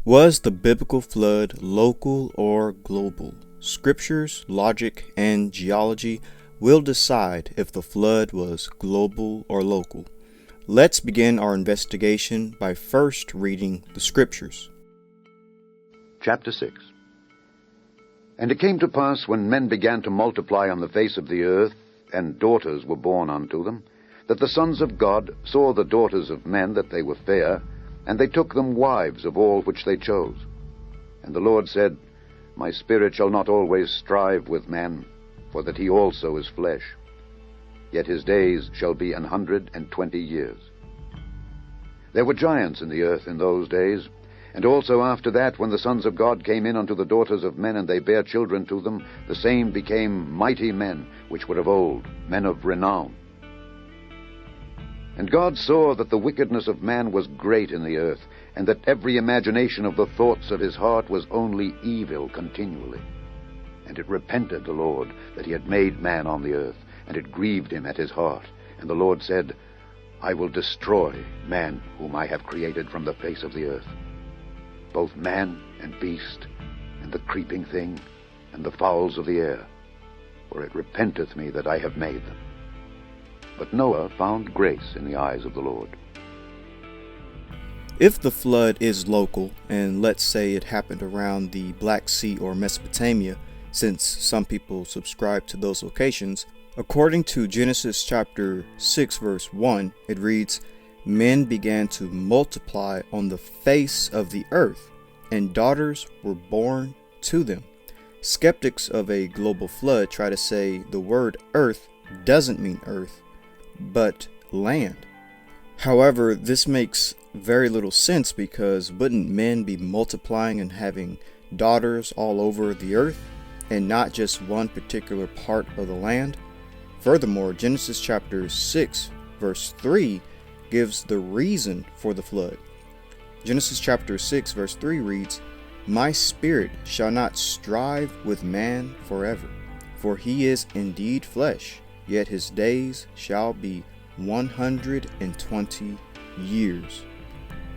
Was the biblical flood local or global? Scriptures, logic, and geology will decide if the flood was global or local. Let's begin our investigation by first reading the Scriptures. Chapter 6. And it came to pass, when men began to multiply on the face of the earth, and daughters were born unto them, that the sons of God saw the daughters of men that they were fair, and they took them wives of all which they chose. And the Lord said, My spirit shall not always strive with man, for that he also is flesh. Yet his days shall be 120 years. There were giants in the earth in those days, and also after that, when the sons of God came in unto the daughters of men, and they bare children to them, the same became mighty men, which were of old, men of renown. And God saw that the wickedness of man was great in the earth, and that every imagination of the thoughts of his heart was only evil continually. And it repented the Lord that he had made man on the earth, and it grieved him at his heart. And the Lord said, I will destroy man whom I have created from the face of the earth, both man and beast, and the creeping thing, and the fowls of the air, for it repenteth me that I have made them. But Noah found grace in the eyes of the Lord. If the flood is local, and let's say it happened around the Black Sea or Mesopotamia, since some people subscribe to those locations, according to Genesis chapter 6 verse 1, it reads, Men began to multiply on the face of the earth, and daughters were born to them. Skeptics of a global flood try to say the word earth doesn't mean earth, but land. However, this makes very little sense, because wouldn't men be multiplying and having daughters all over the earth and not just one particular part of the land? Furthermore, Genesis chapter 6 verse 3 gives the reason for the flood. Genesis chapter 6 verse 3 reads, My spirit shall not strive with man forever, for he is indeed flesh, yet his days shall be 120 years.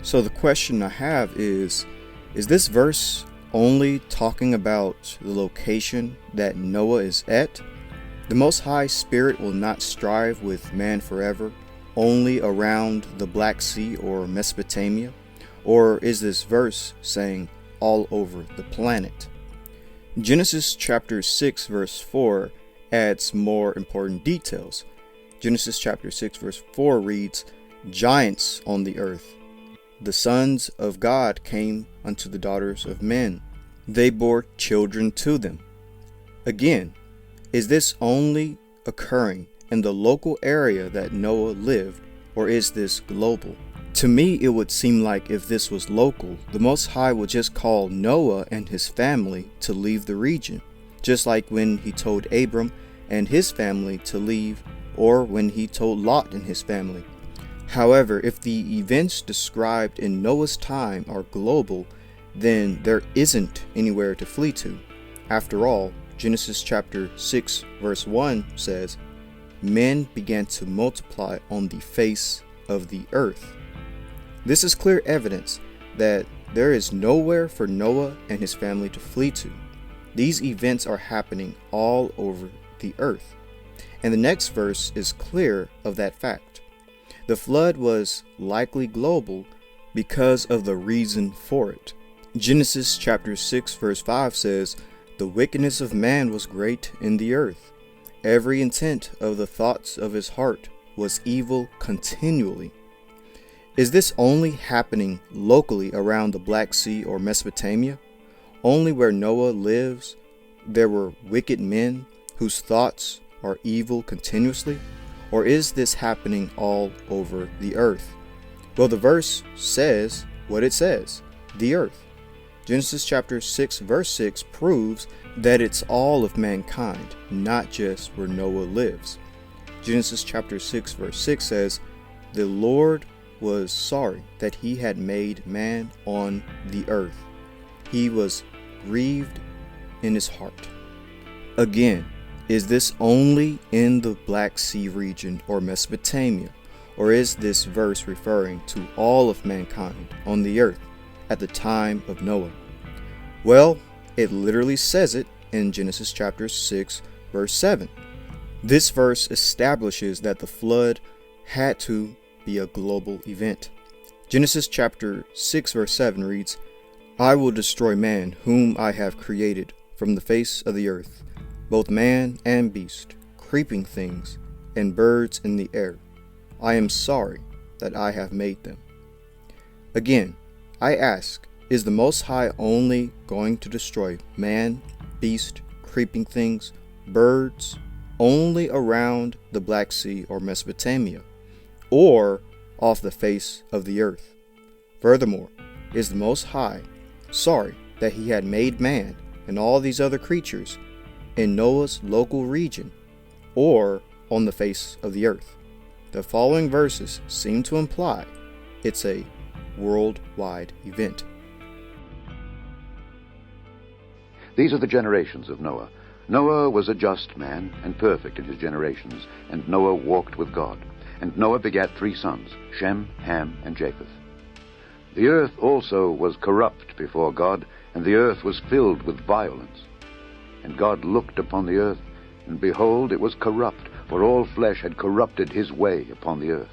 So the question I have is this verse only talking about the location that Noah is at? The Most High Spirit will not strive with man forever, only around the Black Sea or Mesopotamia? Or is this verse saying all over the planet? Genesis chapter 6 verse 4 adds more important details. Genesis chapter 6 verse 4 reads, Giants on the earth. The sons of God came unto the daughters of men. They bore children to them. Again, is this only occurring in the local area that Noah lived, or is this global? To me, it would seem like if this was local, the Most High would just call Noah and his family to leave the region, just like when he told Abram and his family to leave, or when he told Lot and his family. However, if the events described in Noah's time are global, then there isn't anywhere to flee to. After all, Genesis chapter 6 verse 1 says, Men began to multiply on the face of the earth. This is clear evidence that there is nowhere for Noah and his family to flee to. These events are happening all over the earth. And the next verse is clear of that fact. The flood was likely global because of the reason for it. Genesis chapter 6 verse 5 says, The wickedness of man was great in the earth. Every intent of the thoughts of his heart was evil continually. Is this only happening locally around the Black Sea or Mesopotamia? Only where Noah lives, there were wicked men whose thoughts are evil continuously? Or is this happening all over the earth? Well, the verse says what it says, the earth. Genesis chapter 6 verse 6 proves that it's all of mankind, not just where Noah lives. Genesis chapter 6 verse 6 says, The Lord was sorry that he had made man on the earth. He was grieved in his heart. Again, is this only in the Black Sea region or Mesopotamia? Or is this verse referring to all of mankind on the earth? at the time of Noah? Well, it literally says it in Genesis chapter 6, verse 7. This verse establishes that the flood had to be a global event. Genesis chapter 6, verse 7 reads, I will destroy man whom I have created from the face of the earth, both man and beast, creeping things, and birds in the air. I am sorry that I have made them. Again, I ask, is the Most High only going to destroy man, beast, creeping things, birds, only around the Black Sea or Mesopotamia, or off the face of the earth? Furthermore, is the Most High sorry that he had made man and all these other creatures in Noah's local region, or on the face of the earth? The following verses seem to imply it's a worldwide event. These are the generations of Noah. Noah was a just man and perfect in his generations, and Noah walked with God. And Noah begat 3 sons, Shem, Ham, and Japheth. The earth also was corrupt before God, and the earth was filled with violence. And God looked upon the earth, and behold, it was corrupt, for all flesh had corrupted his way upon the earth.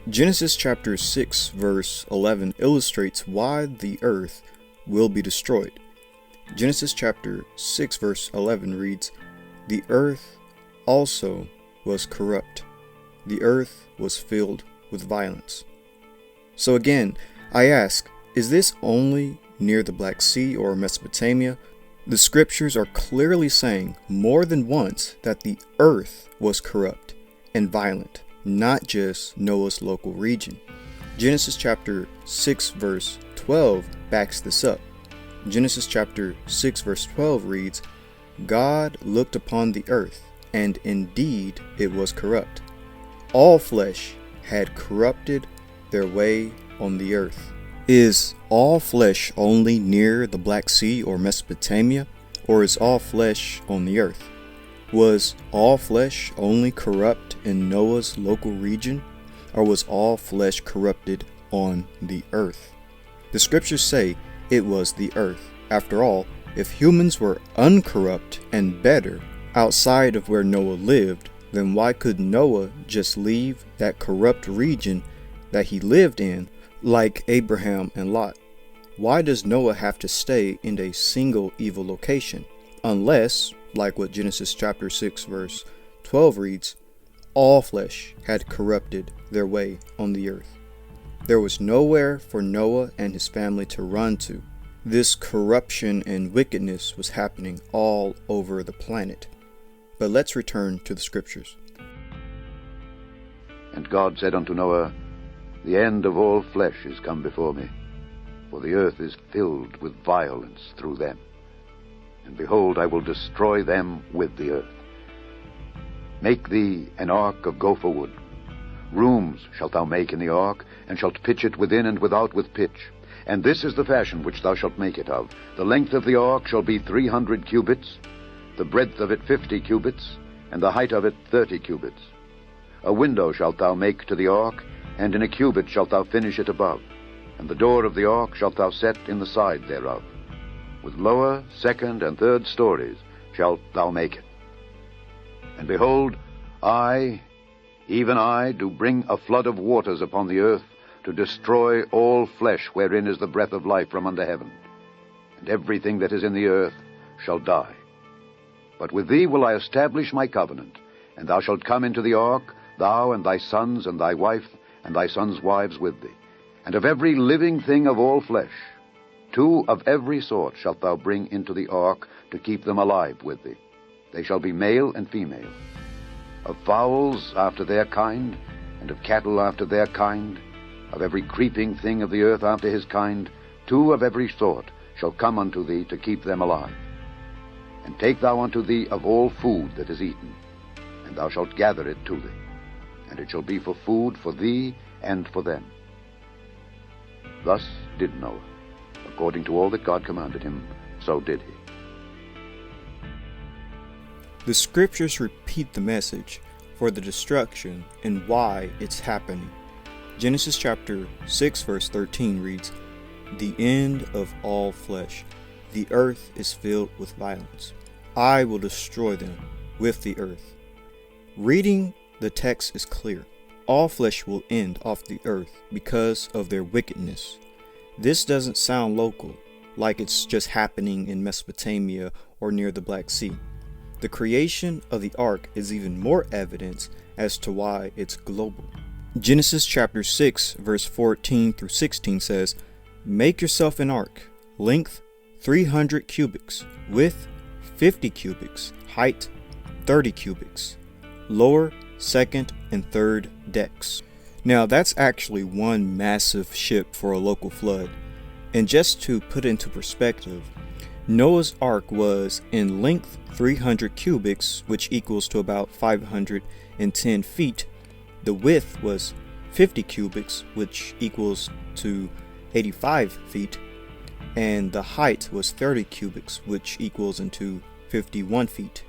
Genesis chapter 6, verse 11 illustrates why the earth will be destroyed. Genesis chapter 6, verse 11 reads, The earth also was corrupt. The earth was filled with violence. So again, I ask, is this only near the Black Sea or Mesopotamia? The scriptures are clearly saying more than once that the earth was corrupt and violent, not just Noah's local region. Genesis chapter 6, verse 12 backs this up. Genesis chapter 6, verse 12 reads, God looked upon the earth, and indeed it was corrupt. All flesh had corrupted their way on the earth. Is all flesh only near the Black Sea or Mesopotamia, or is all flesh on the earth? Was all flesh only corrupt in Noah's local region, or was all flesh corrupted on the earth? The scriptures say it was the earth. After all, if humans were uncorrupt and better outside of where Noah lived, then why could Noah just leave that corrupt region that he lived in, like Abraham and Lot? Why does Noah have to stay in a single evil location? Unless, like what Genesis chapter 6 verse 12 reads, all flesh had corrupted their way on the earth. There was nowhere for Noah and his family to run to. This corruption and wickedness was happening all over the planet. But let's return to the scriptures. And God said unto Noah, The end of all flesh is come before me, for the earth is filled with violence through them. And behold, I will destroy them with the earth. Make thee an ark of gopher wood. Rooms shalt thou make in the ark, and shalt pitch it within and without with pitch. And this is the fashion which thou shalt make it of. The length of the ark shall be 300 cubits, the breadth of it 50 cubits, and the height of it 30 cubits. A window shalt thou make to the ark, and in a cubit shalt thou finish it above. And the door of the ark shalt thou set in the side thereof. With lower, second, and third stories shalt thou make it. And behold, I, even I, do bring a flood of waters upon the earth, to destroy all flesh wherein is the breath of life from under heaven. And everything that is in the earth shall die. But with thee will I establish my covenant, and thou shalt come into the ark, thou and thy sons and thy wife, and thy sons' wives with thee. And of every living thing of all flesh, 2 of every sort shalt thou bring into the ark, to keep them alive with thee. They shall be male and female. Of fowls after their kind, and of cattle after their kind, of every creeping thing of the earth after his kind, 2 of every sort shall come unto thee, to keep them alive. And take thou unto thee of all food that is eaten, and thou shalt gather it to thee, and it shall be for food for thee and for them. Thus did Noah. According to all that God commanded him, so did he. The scriptures repeat the message for the destruction and why it's happening. Genesis chapter 6 verse 13 reads, "The end of all flesh. The earth is filled with violence. I will destroy them with the earth." Reading the text is clear. All flesh will end off the earth because of their wickedness. This doesn't sound local, like it's just happening in Mesopotamia or near the Black Sea. The creation of the ark is even more evidence as to why it's global. Genesis chapter 6 verse 14 through 16 says, "Make yourself an ark, length 300 cubits, width 50 cubits, height 30 cubits, lower, second, and third decks." Now that's actually one massive ship for a local flood. And just to put into perspective, Noah's ark was in length 300 cubits, which equals to about 510 feet. The width was 50 cubits, which equals to 85 feet. And the height was 30 cubits, which equals into 51 feet.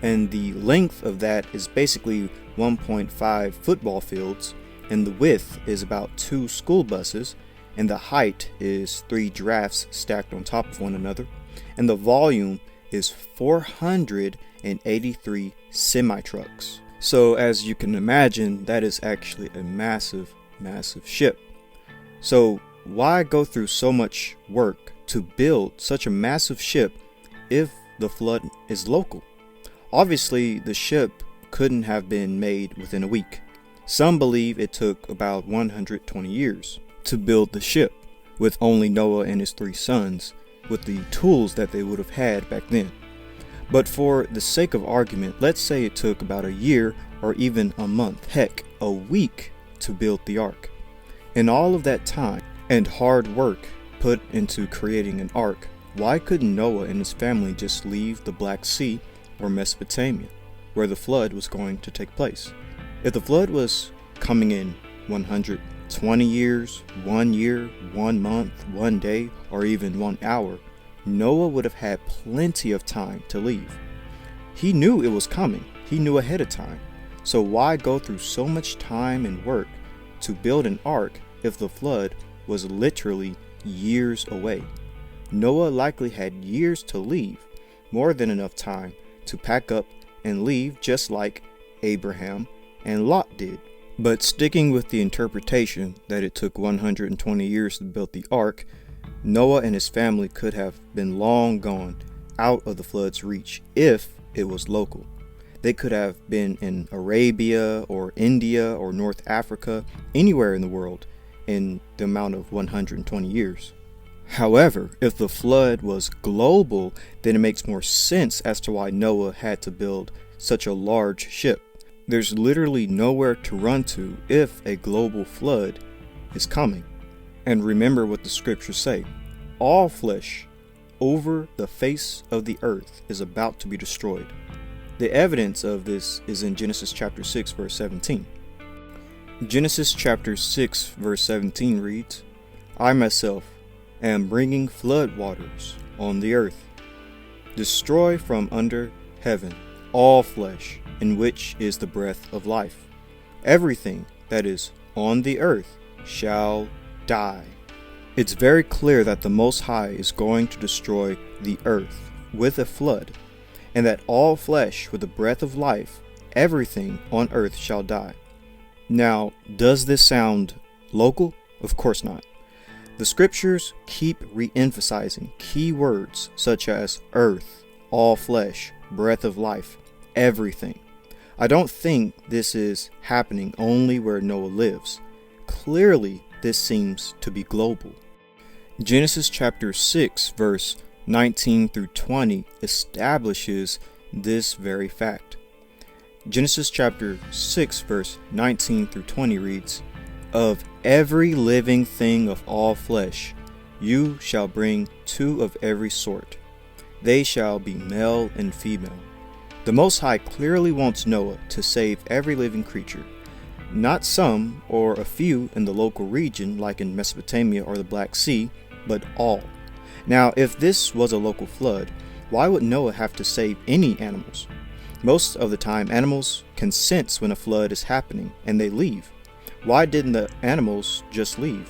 And the length of that is basically 1.5 football fields, and the width is about 2 school buses, and the height is 3 giraffes stacked on top of one another, and the volume is 483 semi-trucks. So as you can imagine, that is actually a massive, massive ship. So why go through so much work to build such a massive ship if the flood is local? Obviously, the ship couldn't have been made within a week. Some believe it took about 120 years to build the ship, with only Noah and his 3 sons, with the tools that they would have had back then. But for the sake of argument, let's say it took about a year or even a month, heck, a week to build the ark. In all of that time and hard work put into creating an ark, why couldn't Noah and his family just leave the Black Sea or Mesopotamia, where the flood was going to take place? If the flood was coming in 120 years, 1 year, 1 month, 1 day, or even 1 hour, Noah would have had plenty of time to leave. He knew it was coming. He knew ahead of time. So why go through so much time and work to build an ark if the flood was literally years away? Noah likely had years to leave, more than enough time to pack up and leave, just like Abraham and Lot did. But sticking with the interpretation that it took 120 years to build the ark, Noah and his family could have been long gone out of the flood's reach if it was local. They could have been in Arabia or India or North Africa, anywhere in the world, in the amount of 120 years. However, if the flood was global, then it makes more sense as to why Noah had to build such a large ship. There's literally nowhere to run to if a global flood is coming. And remember what the scriptures say: all flesh over the face of the earth is about to be destroyed. The evidence of this is in Genesis chapter 6 verse 17. Genesis chapter 6 verse 17 reads, "I myself am bringing flood waters on the earth, destroy from under heaven all flesh, in which is the breath of life. Everything that is on the earth shall die." It's very clear that the Most High is going to destroy the earth with a flood, and that all flesh with the breath of life, everything on earth shall die. Now, does this sound local? Of course not. The scriptures keep re-emphasizing key words such as earth, all flesh, breath of life, everything. I don't think this is happening only where Noah lives. Clearly, this seems to be global. Genesis chapter 6 verse 19 through 20 establishes this very fact. Genesis chapter 6 verse 19 through 20 reads, "Of every living thing of all flesh, you shall bring 2 of every sort. They shall be male and female." The Most High clearly wants Noah to save every living creature, not some or a few in the local region like in Mesopotamia or the Black Sea, but all. Now, if this was a local flood, why would Noah have to save any animals? Most of the time, animals can sense when a flood is happening and they leave. why didn't the animals just leave?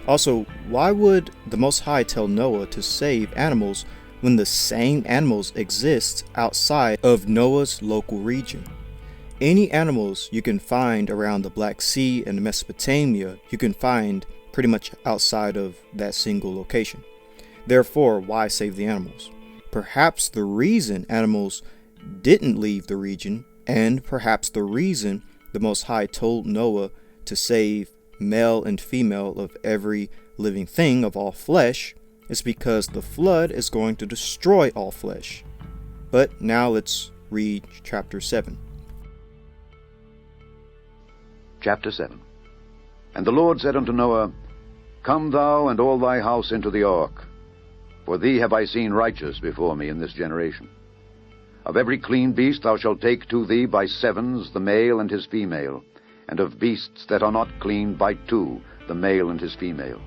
Also, why would the Most High tell Noah to save animals when the same animals exist outside of Noah's local region? Any animals you can find around the Black Sea and Mesopotamia, you can find pretty much outside of that single location. Therefore, why save the animals? Perhaps the reason animals didn't leave the region, and perhaps the reason the Most High told Noah to save male and female of every living thing of all flesh, is because the flood is going to destroy all flesh. But now let's read chapter 7. Chapter 7. And the Lord said unto Noah, Come thou and all thy house into the ark, for thee have I seen righteous before me in this generation. Of every clean beast thou shalt take to thee by sevens the male and his female, and of beasts that are not clean by two the male and his female.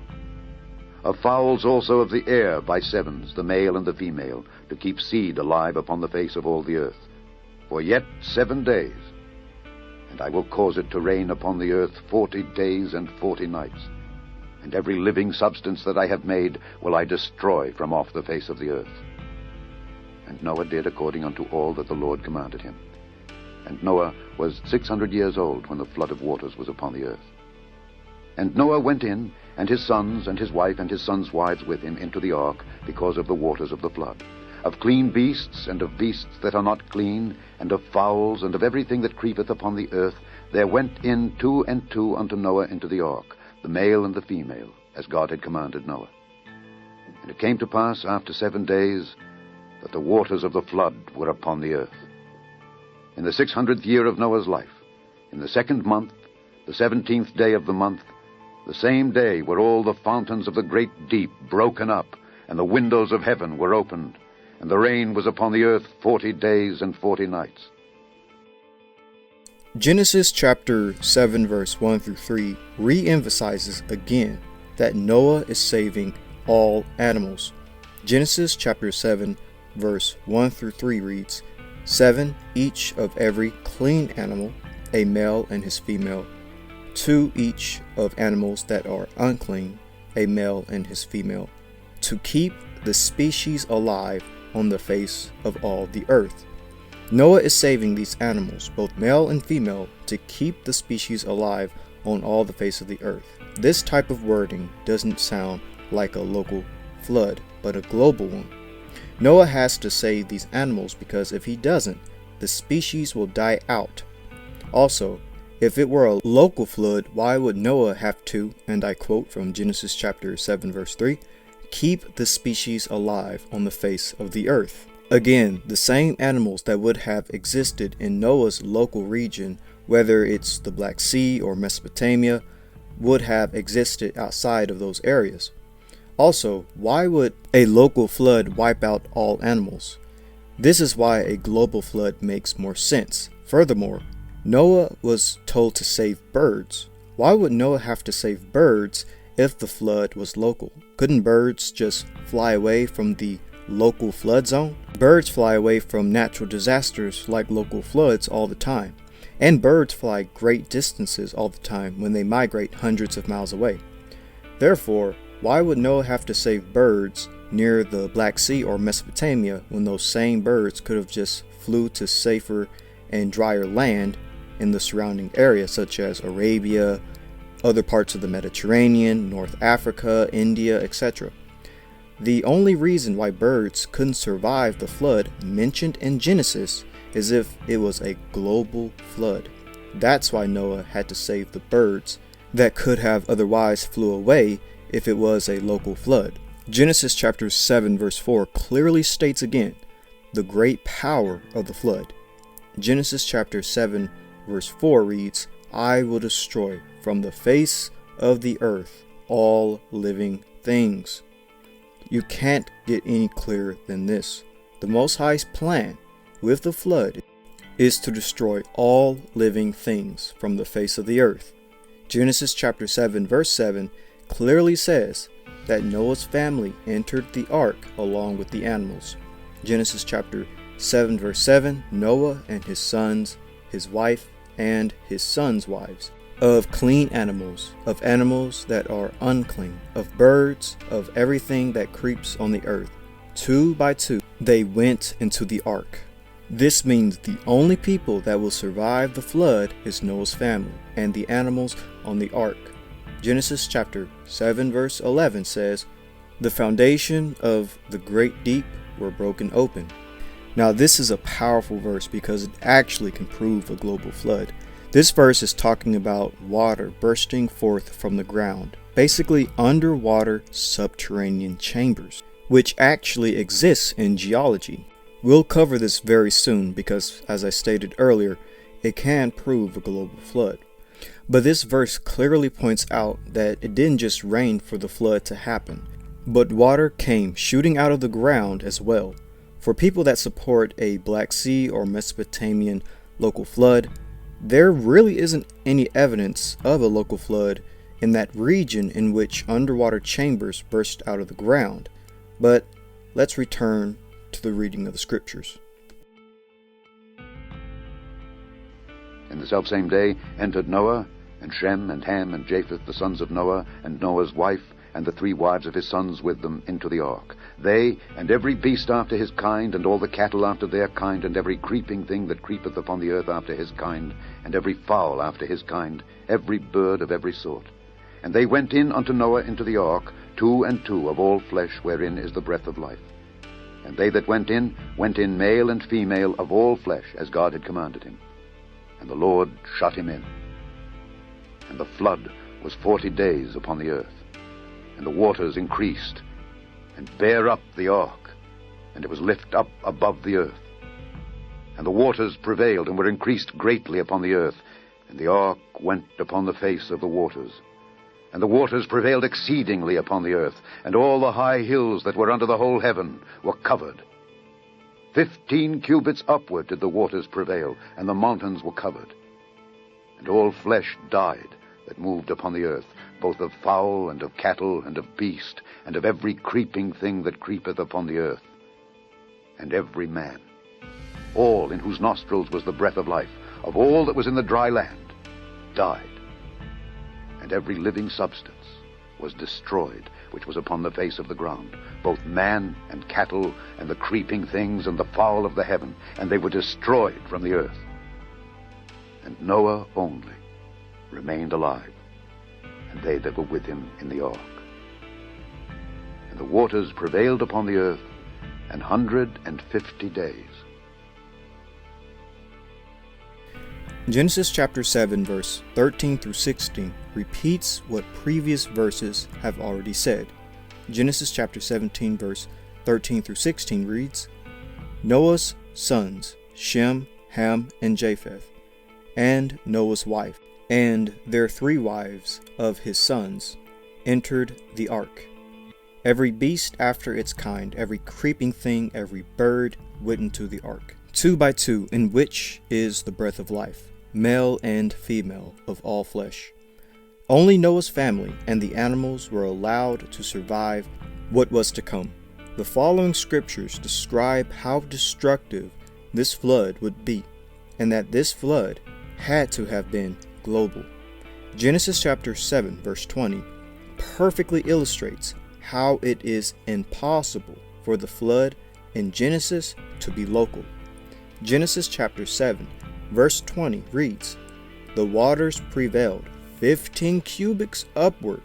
Of fowls also of the air by sevens the male and the female, to keep seed alive upon the face of all the earth, for yet 7 days. And I will cause it to rain upon the earth 40 days and 40 nights. And every living substance that I have made will I destroy from off the face of the earth. And Noah did according unto all that the Lord commanded him. And Noah was 600 years old when the flood of waters was upon the earth. And Noah went in, and his sons, and his wife, and his sons' wives with him into the ark, because of the waters of the flood. Of clean beasts, and of beasts that are not clean, and of fowls, and of everything that creepeth upon the earth, there went in 2 and 2 unto Noah into the ark, the male and the female, as God had commanded Noah. And it came to pass after 7 days, that the waters of the flood were upon the earth. In the 600th year of Noah's life, in the 2nd month, the 17th day of the month, the same day were all the fountains of the great deep broken up, and the windows of heaven were opened, and the rain was upon the earth 40 days and 40 nights. Genesis chapter 7 verse 1 through 3 re-emphasizes again that Noah is saving all animals. Genesis chapter 7 verse 1 through 3 reads, 7 each of every clean animal, a male and his female, 2 each of animals that are unclean, a male and his female, to keep the species alive on the face of all the earth. Noah is saving these animals, both male and female, to keep the species alive on all the face of the earth. This type of wording doesn't sound like a local flood, but a global one. Noah has to save these animals because if he doesn't, the species will die out. Also, if it were a local flood, why would Noah have to, and I quote from Genesis chapter 7 verse 3, keep the species alive on the face of the earth? Again, the same animals that would have existed in Noah's local region, whether it's the Black Sea or Mesopotamia, would have existed outside of those areas. Also, why would a local flood wipe out all animals? This is why a global flood makes more sense. Furthermore, Noah was told to save birds. Why would Noah have to save birds if the flood was local? Couldn't birds just fly away from the local flood zone? Birds fly away from natural disasters like local floods all the time. And birds fly great distances all the time when they migrate hundreds of miles away. Therefore, why would Noah have to save birds near the Black Sea or Mesopotamia when those same birds could have just flew to safer and drier land in the surrounding area, such as Arabia, other parts of the Mediterranean, North Africa, India, etc.? The only reason why birds couldn't survive the flood mentioned in Genesis is if it was a global flood. That's why Noah had to save the birds that could have otherwise flew away if it was a local flood. Genesis chapter 7 verse 4 clearly states again the great power of the flood. Genesis chapter 7 verse 4 reads, I will destroy from the face of the earth all living things. You can't get any clearer than this. The Most High's plan with the flood is to destroy all living things from the face of the earth. Genesis chapter 7 verse 7 clearly says that Noah's family entered the ark along with the animals. Genesis chapter 7 verse 7, Noah and his sons, his wife, and his sons' wives. of clean animals, of animals that are unclean, of birds, of everything that creeps on the earth. 2 by 2, they went into the ark. This means the only people that will survive the flood is Noah's family and the animals on the ark. Genesis chapter 7 verse 11 says, "The foundation of the great deep were broken open." Now this is a powerful verse because it actually can prove a global flood. This verse is talking about water bursting forth from the ground, basically underwater subterranean chambers, which actually exists in geology. We'll cover this very soon because, as I stated earlier, it can prove a global flood. But this verse clearly points out that it didn't just rain for the flood to happen, but water came shooting out of the ground as well. For people that support a Black Sea or Mesopotamian local flood, there really isn't any evidence of a local flood in that region in which underwater chambers burst out of the ground. But let's return to the reading of the scriptures. In the selfsame day entered Noah, and Shem, and Ham, and Japheth, the sons of Noah, and Noah's wife, and the 3 wives of his sons with them, into the ark. They, and every beast after his kind, and all the cattle after their kind, and every creeping thing that creepeth upon the earth after his kind, and every fowl after his kind, every bird of every sort. And they went in unto Noah into the ark, 2 and 2 of all flesh, wherein is the breath of life. And they that went in male and female of all flesh, as God had commanded him. And the Lord shut him in. And the flood was 40 days upon the earth. And the waters increased, and bare up the ark, and it was lift up above the earth. And the waters prevailed, and were increased greatly upon the earth, and the ark went upon the face of the waters. And the waters prevailed exceedingly upon the earth, and all the high hills that were under the whole heaven were covered. 15 cubits upward did the waters prevail, and the mountains were covered. And all flesh died that moved upon the earth, both of fowl, and of cattle, and of beast, and of every creeping thing that creepeth upon the earth. And every man, all in whose nostrils was the breath of life, of all that was in the dry land, died. And every living substance was destroyed, which was upon the face of the ground, both man and cattle, and the creeping things, and the fowl of the heaven, and they were destroyed from the earth. And Noah only remained alive, and they that were with him in the ark. And the waters prevailed upon the earth 150 days. Genesis chapter 7 verse 13 through 16 repeats what previous verses have already said. Genesis chapter 17 verse 13 through 16 reads, "Noah's sons, Shem, Ham, and Japheth, and Noah's wife, and their 3 wives of his sons, entered the ark. Every beast after its kind, every creeping thing, every bird went into the ark, 2 by 2, in which is the breath of life, male and female of all flesh. Only Noah's family and the animals were allowed to survive what was to come." The following scriptures describe how destructive this flood would be, and that this flood had to have been global. Genesis chapter 7 verse 20 perfectly illustrates how it is impossible for the flood in Genesis to be local. Genesis chapter 7 verse 20 reads, "The waters prevailed 15 cubits upward,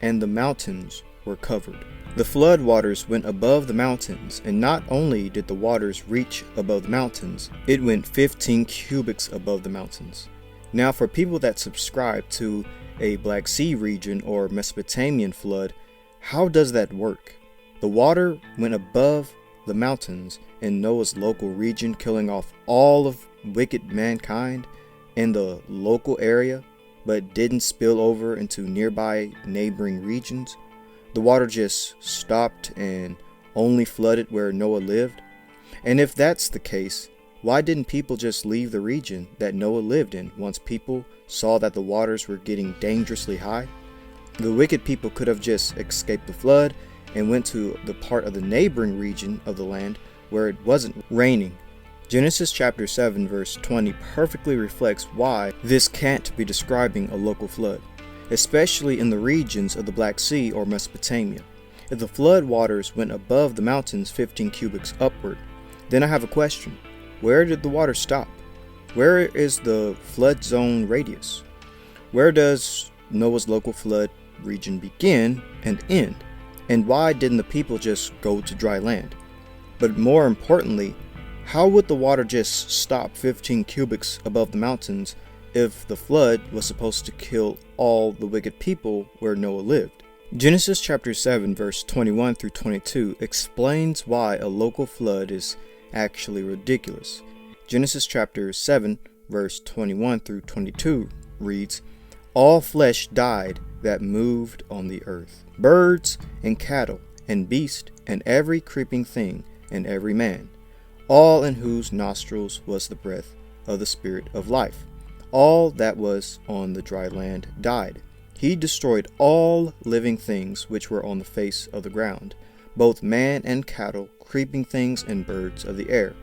and the mountains were covered." The flood waters went above the mountains, and not only did the waters reach above the mountains, it went 15 cubits above the mountains. Now, for people that subscribe to a Black Sea region or Mesopotamian flood, how does that work? The water went above the mountains in Noah's local region, killing off all of wicked mankind in the local area, but didn't spill over into nearby neighboring regions. The water just stopped and only flooded where Noah lived. And if that's the case, why didn't people just leave the region that Noah lived in once people saw that the waters were getting dangerously high? The wicked people could have just escaped the flood and went to the part of the neighboring region of the land where it wasn't raining Genesis chapter 7 verse 20 perfectly reflects why this can't be describing a local flood, especially in the regions of the Black Sea or Mesopotamia. If the flood waters went above the mountains 15 cubits upward, then I have a question. Where did the water stop? Where is the flood zone radius? Where does Noah's local flood region begin and end? And why didn't the people just go to dry land? But more importantly, how would the water just stop 15 cubits above the mountains if the flood was supposed to kill all the wicked people where Noah lived? Genesis chapter 7 verse 21 through 22 explains why a local flood is actually ridiculous. Genesis chapter 7 verse 21 through 22 reads, "All flesh died that moved on the earth, birds and cattle and beast and every creeping thing and every man, all in whose nostrils was the breath of the Spirit of life. All that was on the dry land died. He destroyed all living things which were on the face of the ground, both man and cattle, creeping things and birds of the air.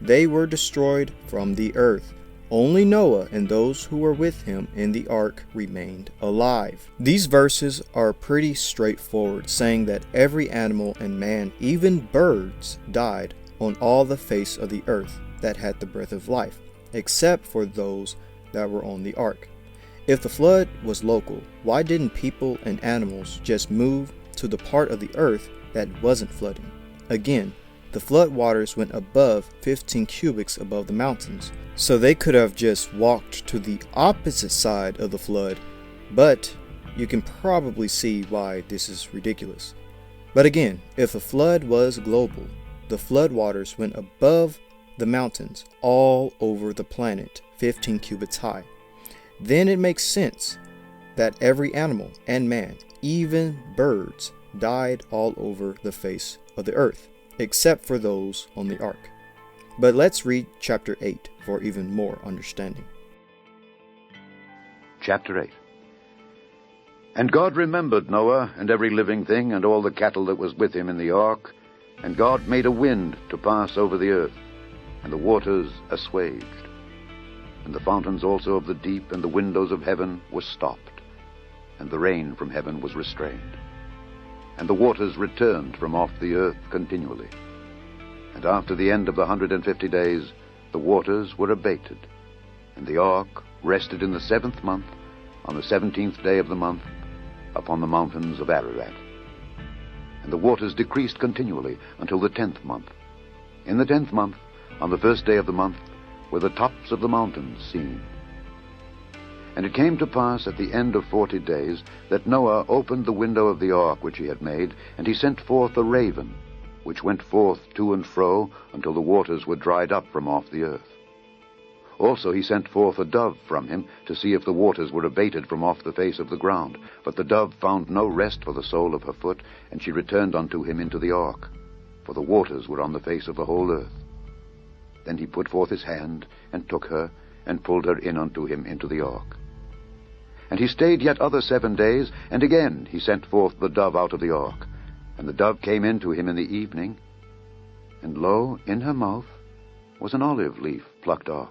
They were destroyed from the earth. Only Noah and those who were with him in the ark remained alive." These verses are pretty straightforward, saying that every animal and man, even birds, died on all the face of the earth that had the breath of life, except for those that were on the ark. If the flood was local, why didn't people and animals just move to the part of the earth that wasn't flooding? Again, the flood waters went above 15 cubits above the mountains, so they could have just walked to the opposite side of the flood, but you can probably see why this is ridiculous. But again, if the flood was global, the flood waters went above the mountains all over the planet, 15 cubits high. Then it makes sense that every animal and man, even birds, died all over the face of the earth, except for those on the ark. But let's read chapter 8 for even more understanding. Chapter 8. And God remembered Noah and every living thing and all the cattle that was with him in the ark, and God made a wind to pass over the earth, and the waters assuaged. And the fountains also of the deep and the windows of heaven were stopped, and the rain from heaven was restrained. And the waters returned from off the earth continually. And after the end of the 150 days, the waters were abated. And the ark rested in the 7th month, on the 17th day of the month, upon the mountains of Ararat. And the waters decreased continually until the 10th month. In the 10th month, on the 1st day of the month, were the tops of the mountains seen. And it came to pass at the end of 40 days that Noah opened the window of the ark which he had made, and he sent forth a raven, which went forth to and fro until the waters were dried up from off the earth. Also he sent forth a dove from him to see if the waters were abated from off the face of the ground. But the dove found no rest for the sole of her foot, and she returned unto him into the ark, for the waters were on the face of the whole earth. Then he put forth his hand, and took her, and pulled her in unto him into the ark. And he stayed yet other 7 days, and again he sent forth the dove out of the ark. And the dove came in to him in the evening, and lo, in her mouth was an olive leaf plucked off.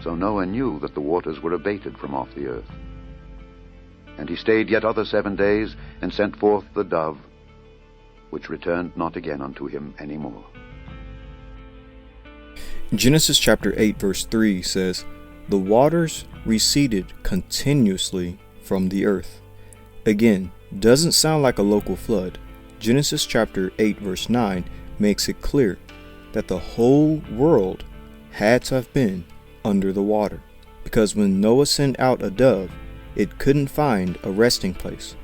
So Noah knew that the waters were abated from off the earth. And he stayed yet other 7 days, and sent forth the dove, which returned not again unto him any more. Genesis chapter 8 verse 3 says, "The waters receded continuously from the earth." Again, doesn't sound like a local flood. Genesis chapter 8 verse 9 makes it clear that the whole world had to have been under the water, because when Noah sent out a dove, it couldn't find a resting place.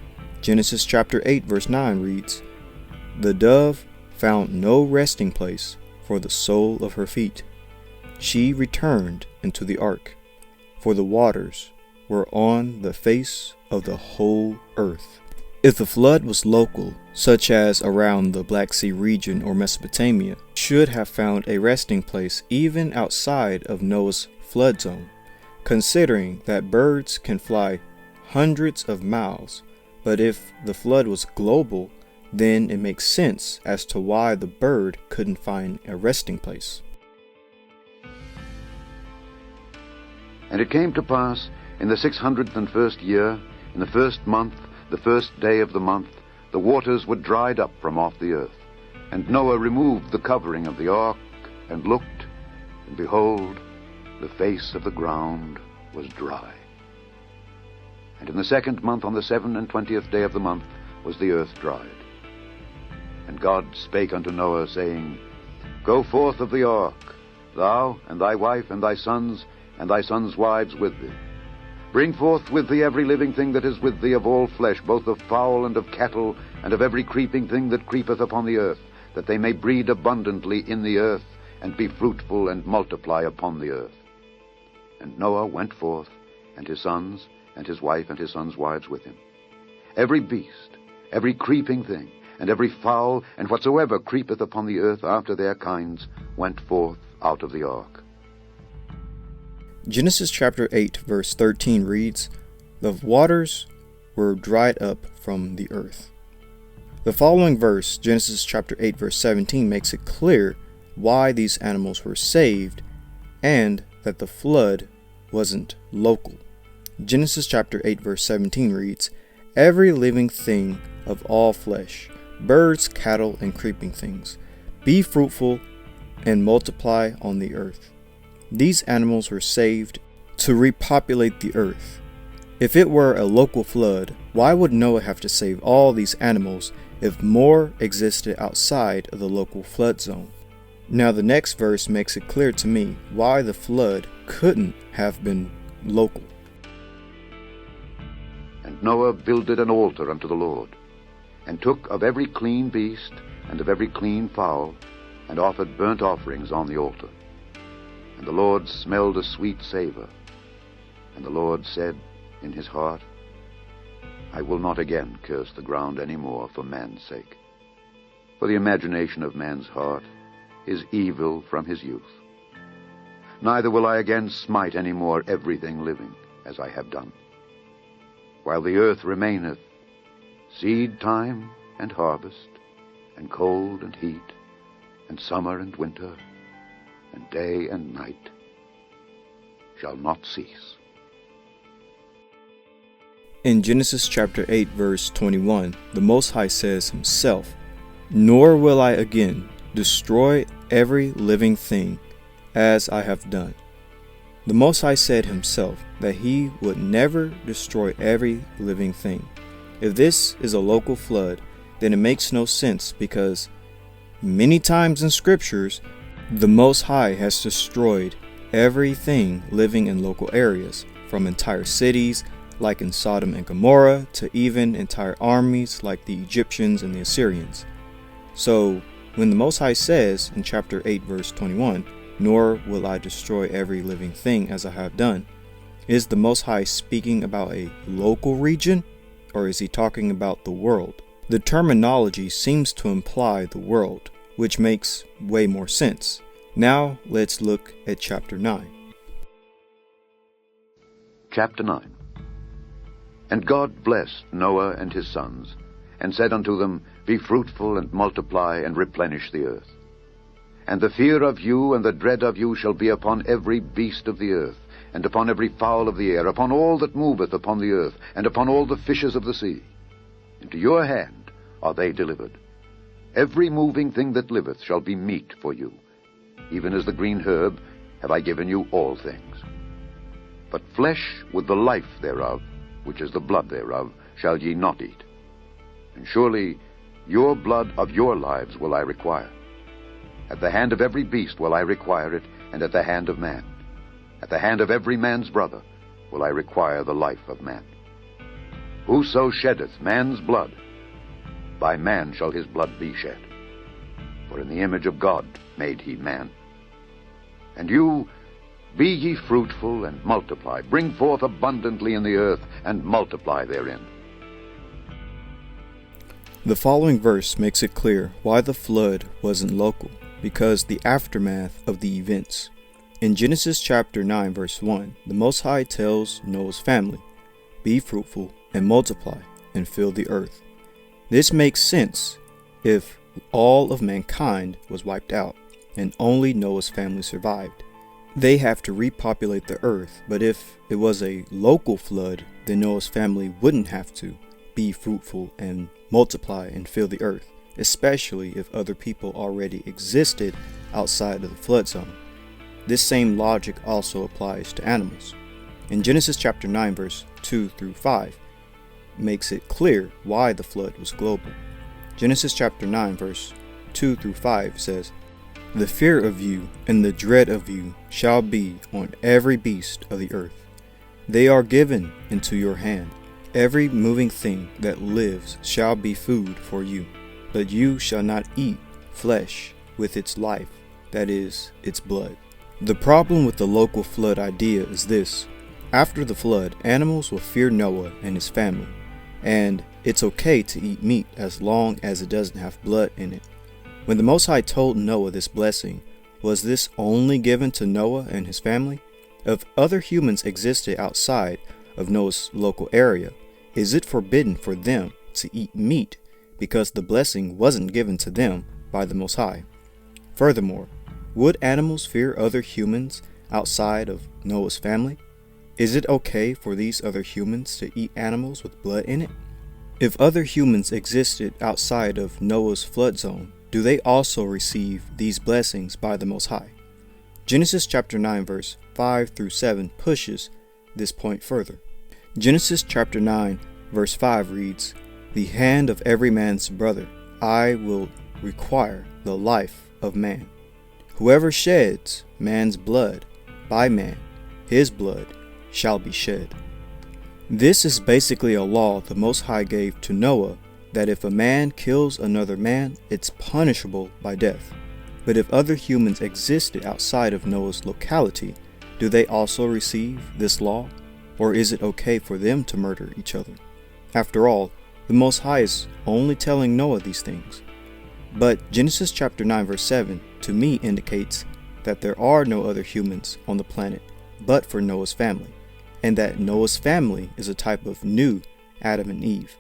Genesis chapter 8 verse 9 reads, "The dove found no resting place for the sole of her feet. She returned into the ark, for the waters were on the face of the whole earth." If the flood was local, such as around the Black Sea region or Mesopotamia, should have found a resting place even outside of Noah's flood zone, considering that birds can fly hundreds of miles. But if the flood was global, then it makes sense as to why the bird couldn't find a resting place. And it came to pass in the 601st year, in the first month, the first day of the month, the waters were dried up from off the earth. And Noah removed the covering of the ark, and looked, and behold, the face of the ground was dry. And in the second month, on the 27th day of the month, was the earth dried. And God spake unto Noah, saying, Go forth of the ark, thou, and thy wife, and thy sons wives with thee. Bring forth with thee every living thing that is with thee of all flesh, both of fowl and of cattle, and of every creeping thing that creepeth upon the earth, that they may breed abundantly in the earth, and be fruitful and multiply upon the earth. And Noah went forth, and his sons, and his wife, and his sons' wives with him. Every beast, every creeping thing, and every fowl, and whatsoever creepeth upon the earth after their kinds, went forth out of the ark. Genesis chapter 8 verse 13 reads, The waters were dried up from the earth. The following verse, Genesis chapter 8 verse 17, makes it clear why these animals were saved and that the flood wasn't local. Genesis chapter 8 verse 17 reads, Every living thing of all flesh, birds, cattle, and creeping things, be fruitful and multiply on the earth. These animals were saved to repopulate the earth. If it were a local flood, why would Noah have to save all these animals if more existed outside of the local flood zone? Now the next verse makes it clear to me why the flood couldn't have been local. And Noah builded an altar unto the Lord, and took of every clean beast and of every clean fowl, and offered burnt offerings on the altar. And the Lord smelled a sweet savor. And the Lord said in his heart, I will not again curse the ground any more for man's sake. For the imagination of man's heart is evil from his youth. Neither will I again smite any more everything living, as I have done. While the earth remaineth, seed time and harvest, and cold and heat, and summer and winter, and day and night shall not cease. In Genesis chapter 8 verse 21, the Most High says himself, Nor will I again destroy every living thing as I have done. The Most High said himself that he would never destroy every living thing. If this is a local flood, then it makes no sense, because many times in scriptures, the Most High has destroyed everything living in local areas, from entire cities like in Sodom and Gomorrah to even entire armies like the Egyptians and the Assyrians. So when the Most High says in chapter 8 verse 21, Nor will I destroy every living thing as I have done, is the Most High speaking about a local region, or is he talking about the world? The terminology seems to imply the world, which makes way more sense. Now let's look at chapter 9. Chapter 9. And God blessed Noah and his sons, and said unto them, Be fruitful, and multiply, and replenish the earth. And the fear of you and the dread of you shall be upon every beast of the earth, and upon every fowl of the air, upon all that moveth upon the earth, and upon all the fishes of the sea. Into your hand are they delivered. Every moving thing that liveth shall be meat for you. Even as the green herb have I given you all things. But flesh with the life thereof, which is the blood thereof, shall ye not eat. And surely your blood of your lives will I require. At the hand of every beast will I require it, and at the hand of man. At the hand of every man's brother will I require the life of man. Whoso sheddeth man's blood, by man shall his blood be shed. For in the image of God made he man. And you, be ye fruitful and multiply, bring forth abundantly in the earth, and multiply therein. The following verse makes it clear why the flood wasn't local, because the aftermath of the events. In Genesis chapter 9 verse 1, the Most High tells Noah's family, Be fruitful and multiply and fill the earth. This makes sense if all of mankind was wiped out and only Noah's family survived. they have to repopulate the earth, but if it was a local flood, then Noah's family wouldn't have to be fruitful and multiply and fill the earth, especially if other people already existed outside of the flood zone. This same logic also applies to animals. In Genesis chapter 9 verse 2 through 5 makes it clear why the flood was global. Genesis chapter 9 verse 2 through 5 says, "The fear of you and the dread of you shall be on every beast of the earth. They are given into your hand. Every moving thing that lives shall be food for you, but you shall not eat flesh with its life, that is, its blood." The problem with the local flood idea is this. After the flood, animals will fear Noah and his family, and it's okay to eat meat as long as it doesn't have blood in it. When the Most High told Noah this blessing, was this only given to Noah and his family? If other humans existed outside of Noah's local area, is it forbidden for them to eat meat because the blessing wasn't given to them by the Most High? Furthermore, would animals fear other humans outside of Noah's family? Is it okay for these other humans to eat animals with blood in it? If other humans existed outside of Noah's flood zone, do they also receive these blessings by the Most High? Genesis chapter 9 verse 5 through 7 pushes this point further. Genesis chapter 9 verse 5 reads, "The hand of every man's brother I will require the life of man. Whoever sheds man's blood, by man, his blood shall be shed." This is basically a law the Most High gave to Noah that if a man kills another man, it's punishable by death. But if other humans existed outside of Noah's locality, do they also receive this law? Or is it okay for them to murder each other? After all, the Most High is only telling Noah these things. But Genesis chapter 9 verse 7 to me indicates that there are no other humans on the planet but for Noah's family, and that Noah's family is a type of new Adam and Eve.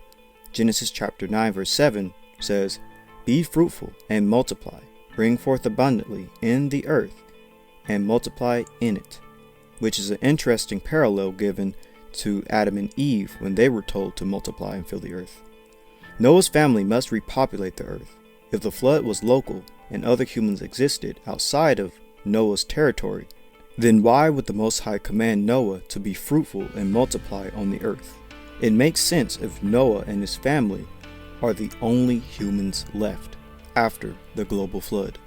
Genesis chapter 9 verse 7 says, "Be fruitful and multiply, bring forth abundantly in the earth, and multiply in it," which is an interesting parallel given to Adam and Eve when they were told to multiply and fill the earth. Noah's family must repopulate the earth. If the flood was local and other humans existed outside of Noah's territory, then why would the Most High command Noah to be fruitful and multiply on the earth? It makes sense if Noah and his family are the only humans left after the global flood.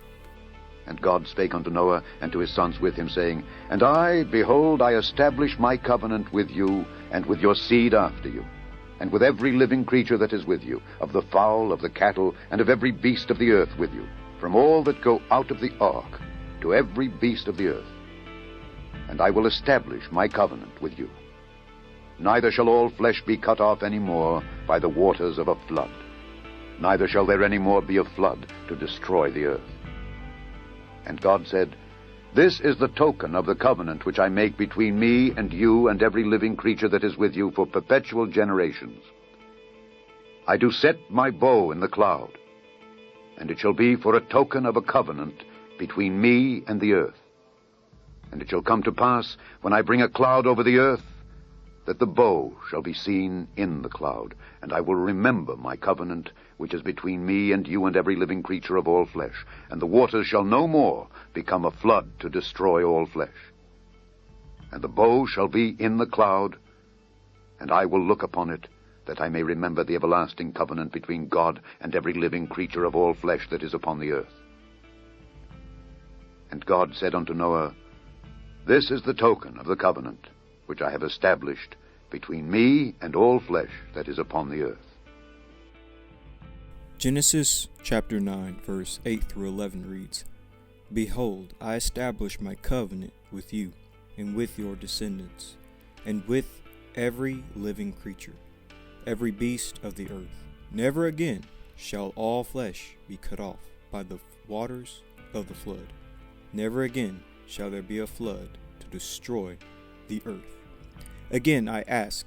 "And God spake unto Noah and to his sons with him, saying, And I, behold, I establish my covenant with you, and with your seed after you, and with every living creature that is with you, of the fowl, of the cattle, and of every beast of the earth with you, from all that go out of the ark, to every beast of the earth. And I will establish my covenant with you. Neither shall all flesh be cut off any more by the waters of a flood, neither shall there any more be a flood to destroy the earth. And God said, This is the token of the covenant which I make between me and you and every living creature that is with you for perpetual generations. I do set my bow in the cloud, and it shall be for a token of a covenant between me and the earth. And it shall come to pass, when I bring a cloud over the earth, that the bow shall be seen in the cloud, and I will remember my covenant, which is between me and you and every living creature of all flesh, and the waters shall no more become a flood to destroy all flesh. And the bow shall be in the cloud, and I will look upon it, that I may remember the everlasting covenant between God and every living creature of all flesh that is upon the earth. And God said unto Noah, This is the token of the covenant which I have established between me and all flesh that is upon the earth. Genesis chapter 9 verse 8 through 11 reads, Behold, I establish my covenant with you, and with your descendants, and with every living creature, every beast of the earth. Never again shall all flesh be cut off by the waters of the flood. Never again shall there be a flood to destroy the earth. Again, I ask,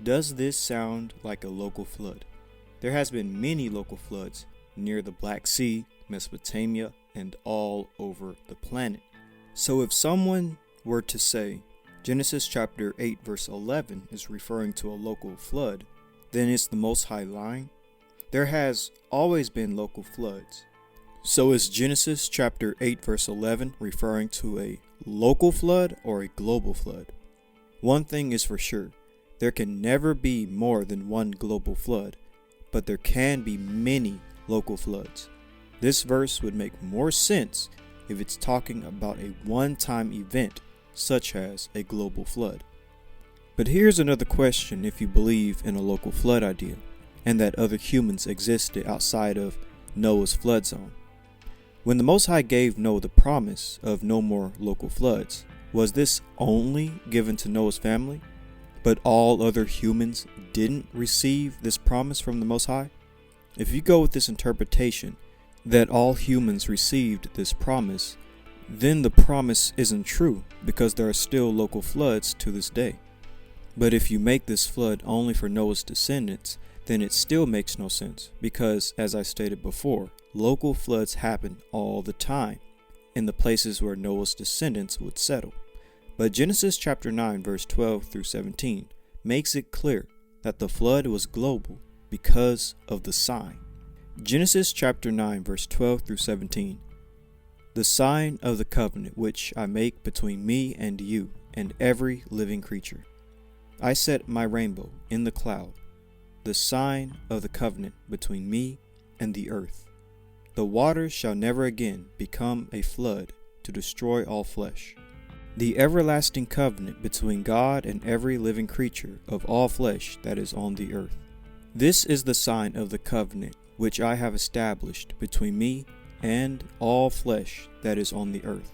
does this sound like a local flood? There has been many local floods near the Black Sea, Mesopotamia, and all over the planet. So if someone were to say Genesis chapter 8 verse 11 is referring to a local flood, then is the Most High lying? There has always been local floods. So is Genesis chapter 8 verse 11 referring to a local flood or a global flood? One thing is for sure, there can never be more than one global flood, but there can be many local floods. This verse would make more sense if it's talking about a one-time event such as a global flood. But here's another question if you believe in a local flood idea and that other humans existed outside of Noah's flood zone. When the Most High gave Noah the promise of no more local floods, was this only given to Noah's family, but all other humans didn't receive this promise from the Most High? If you go with this interpretation that all humans received this promise, then the promise isn't true because there are still local floods to this day. But if you make this flood only for Noah's descendants, then it still makes no sense because, as I stated before, local floods happen all the time in the places where Noah's descendants would settle. But Genesis chapter 9 verse 12 through 17 makes it clear that the flood was global because of the sign. Genesis chapter 9 verse 12 through 17. The sign of the covenant which I make between me and you and every living creature. I set my rainbow in the cloud, the sign of the covenant between me and the earth. The waters shall never again become a flood to destroy all flesh. The everlasting covenant between God and every living creature of all flesh that is on the earth. This is the sign of the covenant which I have established between me and all flesh that is on the earth.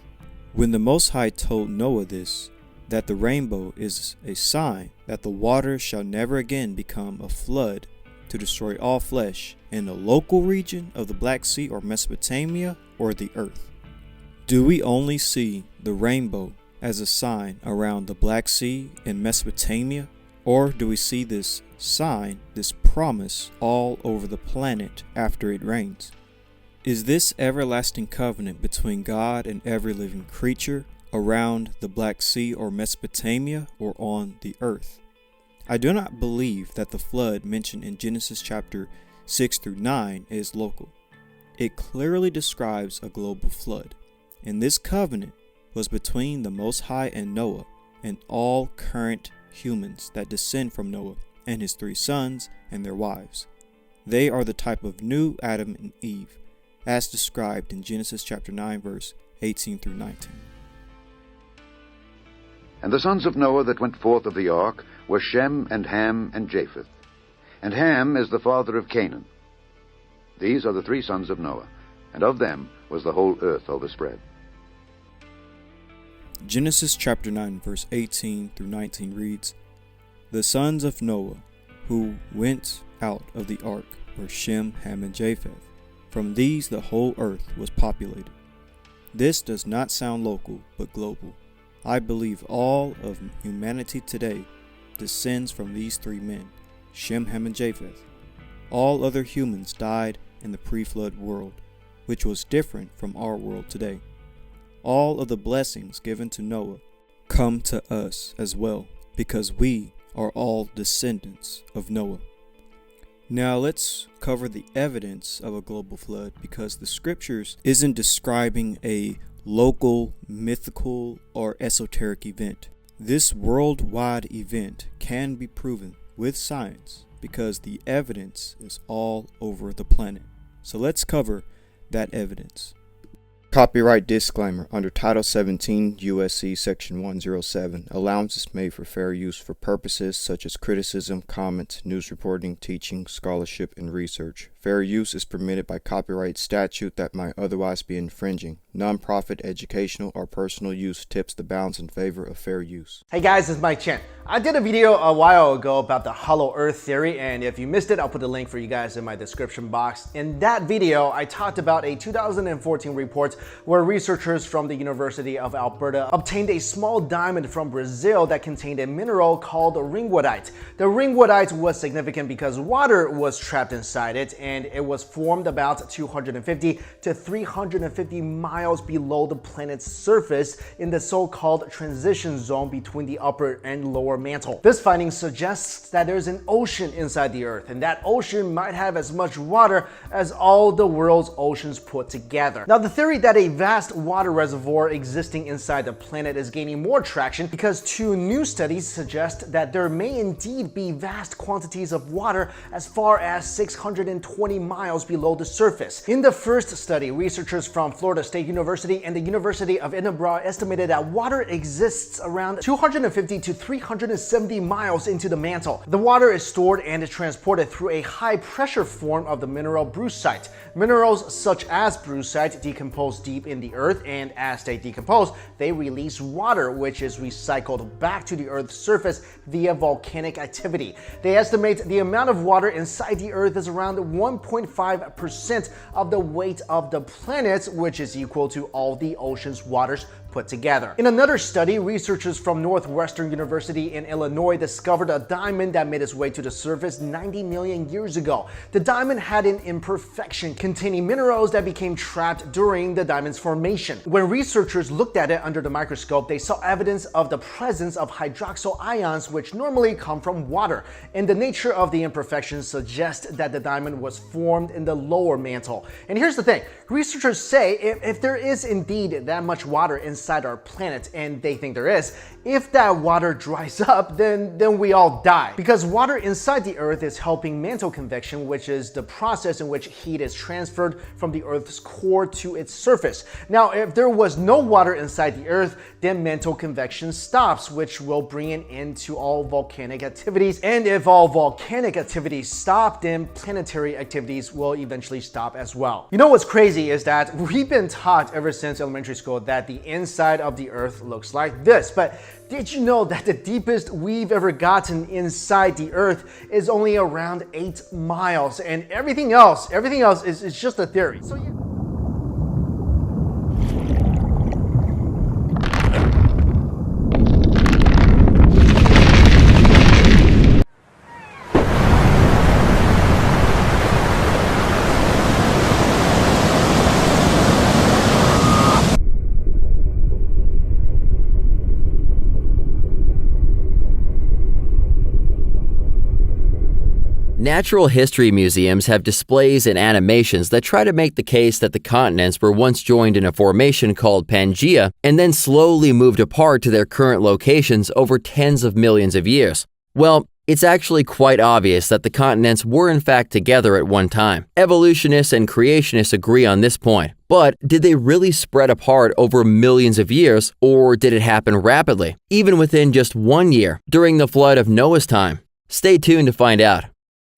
When the Most High told Noah this, that the rainbow is a sign that the waters shall never again become a flood to destroy all flesh in the local region of the Black Sea or Mesopotamia or the earth. Do we only see the rainbow as a sign around the Black Sea in Mesopotamia, or do we see this sign, this promise, all over the planet after it rains? Is this everlasting covenant between God and every living creature around the Black Sea or Mesopotamia or on the earth? I do not believe that the flood mentioned in Genesis chapter 6 through 9 is local. It clearly describes a global flood, and this covenant was between the Most High and Noah and all current humans that descend from Noah and his 3 sons and their wives. They are the type of new Adam and Eve, as described in Genesis chapter 9 verse 18 through 19. And the sons of Noah that went forth of the ark were Shem and Ham and Japheth. And Ham is the father of Canaan. These are the 3 sons of Noah, and of them was the whole earth overspread. Genesis chapter 9 verse 18 through 19 reads, The sons of Noah who went out of the ark were Shem, Ham, and Japheth. From these the whole earth was populated. This does not sound local, but global. I believe all of humanity today descends from these 3 men, Shem, Ham, and Japheth. All other humans died in the pre-flood world, which was different from our world today. All of the blessings given to Noah come to us as well, because we are all descendants of Noah. Now let's cover the evidence of a global flood, because the scriptures isn't describing a local, mythical, or esoteric event. This worldwide event can be proven with science because the evidence is all over the planet. So let's cover that evidence. Copyright disclaimer. Under Title 17 U.S.C. Section 107, allowance is made for fair use for purposes such as criticism, comment, news reporting, teaching, scholarship, and research. Fair use is permitted by copyright statute that might otherwise be infringing. Non-profit, educational, or personal use tips the balance in favor of fair use. Hey guys, it's Mike Chen. I did a video a while ago about the hollow earth theory, and if you missed it, I'll put the link for you guys in my description box. In that video, I talked about a 2014 report where researchers from the University of Alberta obtained a small diamond from Brazil that contained a mineral called ringwoodite. The ringwoodite was significant because water was trapped inside it, and and it was formed about 250 to 350 miles below the planet's surface in the so-called transition zone between the upper and lower mantle. This finding suggests that there's an ocean inside the Earth, and that ocean might have as much water as all the world's oceans put together. Now, the theory that a vast water reservoir existing inside the planet is gaining more traction because two new studies suggest that there may indeed be vast quantities of water as far as 620 miles below the surface. In the first study, researchers from Florida State University and the University of Edinburgh estimated that water exists around 250 to 370 miles into the mantle. The water is stored and transported through a high-pressure form of the mineral brucite. Minerals such as brucite decompose deep in the earth, and as they decompose, they release water, which is recycled back to the Earth's surface via volcanic activity. They estimate the amount of water inside the Earth is around 1.5% of the weight of the planet, which is equal to all the ocean's waters put together. In another study, researchers from Northwestern University in Illinois discovered a diamond that made its way to the surface 90 million years ago. The diamond had an imperfection containing minerals that became trapped during the diamond's formation. When researchers looked at it under the microscope, they saw evidence of the presence of hydroxyl ions, which normally come from water. And the nature of the imperfection suggests that the diamond was formed in the lower mantle. And here's the thing, researchers say if there is indeed that much water inside our planet, and they think there is, if that water dries up, then we all die. Because water inside the Earth is helping mantle convection, which is the process in which heat is transferred from the Earth's core to its surface. Now, if there was no water inside the Earth, then mantle convection stops, which will bring an end to all volcanic activities. And if all volcanic activities stop, then planetary activities will eventually stop as well. You know what's crazy is that we've been taught ever since elementary school that the inside of the Earth looks like this, but did you know that the deepest we've ever gotten inside the Earth is only around 8 miles, and everything else is just a theory. So yeah. Natural history museums have displays and animations that try to make the case that the continents were once joined in a formation called Pangea and then slowly moved apart to their current locations over tens of millions of years. Well, it's actually quite obvious that the continents were in fact together at one time. Evolutionists and creationists agree on this point. But did they really spread apart over millions of years, or did it happen rapidly, even within just 1 year, during the flood of Noah's time? Stay tuned to find out.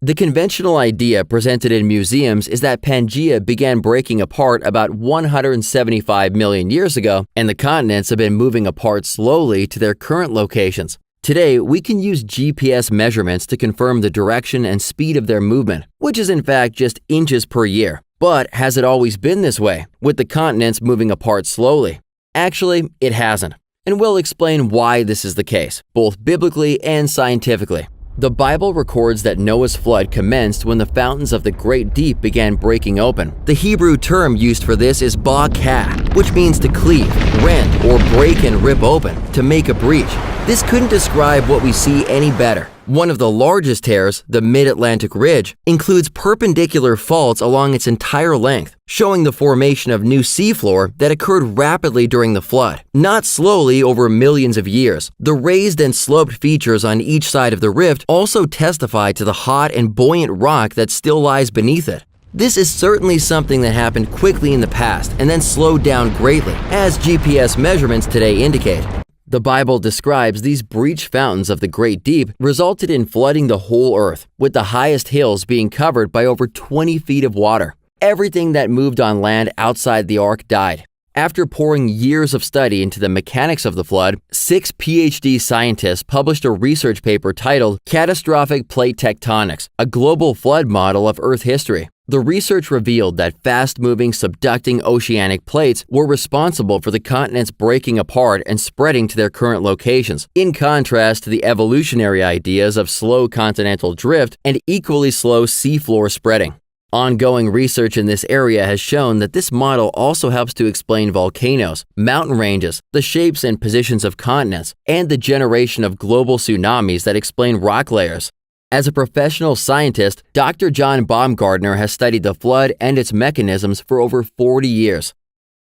The conventional idea presented in museums is that Pangea began breaking apart about 175 million years ago, and the continents have been moving apart slowly to their current locations. Today, we can use GPS measurements to confirm the direction and speed of their movement, which is in fact just inches per year. But has it always been this way, with the continents moving apart slowly? Actually, it hasn't, and we'll explain why this is the case, both biblically and scientifically. The Bible records that Noah's flood commenced when the fountains of the great deep began breaking open. The Hebrew term used for this is ba-ka, which means to cleave, rend, or break and rip open, to make a breach. This couldn't describe what we see any better. One of the largest tears, the Mid-Atlantic Ridge, includes perpendicular faults along its entire length, showing the formation of new seafloor that occurred rapidly during the flood, not slowly over millions of years. The raised and sloped features on each side of the rift also testify to the hot and buoyant rock that still lies beneath it. This is certainly something that happened quickly in the past and then slowed down greatly, as GPS measurements today indicate. The Bible describes these breached fountains of the great deep resulted in flooding the whole earth, with the highest hills being covered by over 20 feet of water. Everything that moved on land outside the ark died. After pouring years of study into the mechanics of the flood, 6 PhD scientists published a research paper titled Catastrophic Plate Tectonics, a global flood model of Earth history. The research revealed that fast-moving subducting oceanic plates were responsible for the continents breaking apart and spreading to their current locations, in contrast to the evolutionary ideas of slow continental drift and equally slow seafloor spreading. Ongoing research in this area has shown that this model also helps to explain volcanoes, mountain ranges, the shapes and positions of continents, and the generation of global tsunamis that explain rock layers. As a professional scientist, Dr. John Baumgartner has studied the flood and its mechanisms for over 40 years.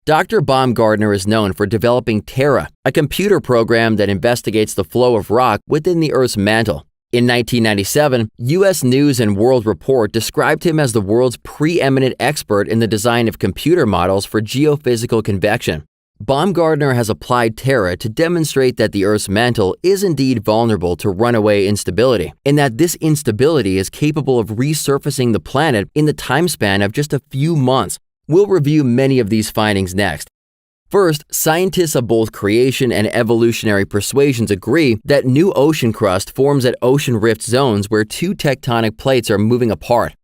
Dr. Baumgartner is known for developing Terra, a computer program that investigates the flow of rock within the Earth's mantle. In 1997, U.S. News & World Report described him as the world's preeminent expert in the design of computer models for geophysical convection. Baumgartner has applied Terra to demonstrate that the Earth's mantle is indeed vulnerable to runaway instability, and that this instability is capable of resurfacing the planet in the time span of just a few months. We'll review many of these findings next. First, scientists of both creation and evolutionary persuasions agree that new ocean crust forms at ocean rift zones where two tectonic plates are moving apart.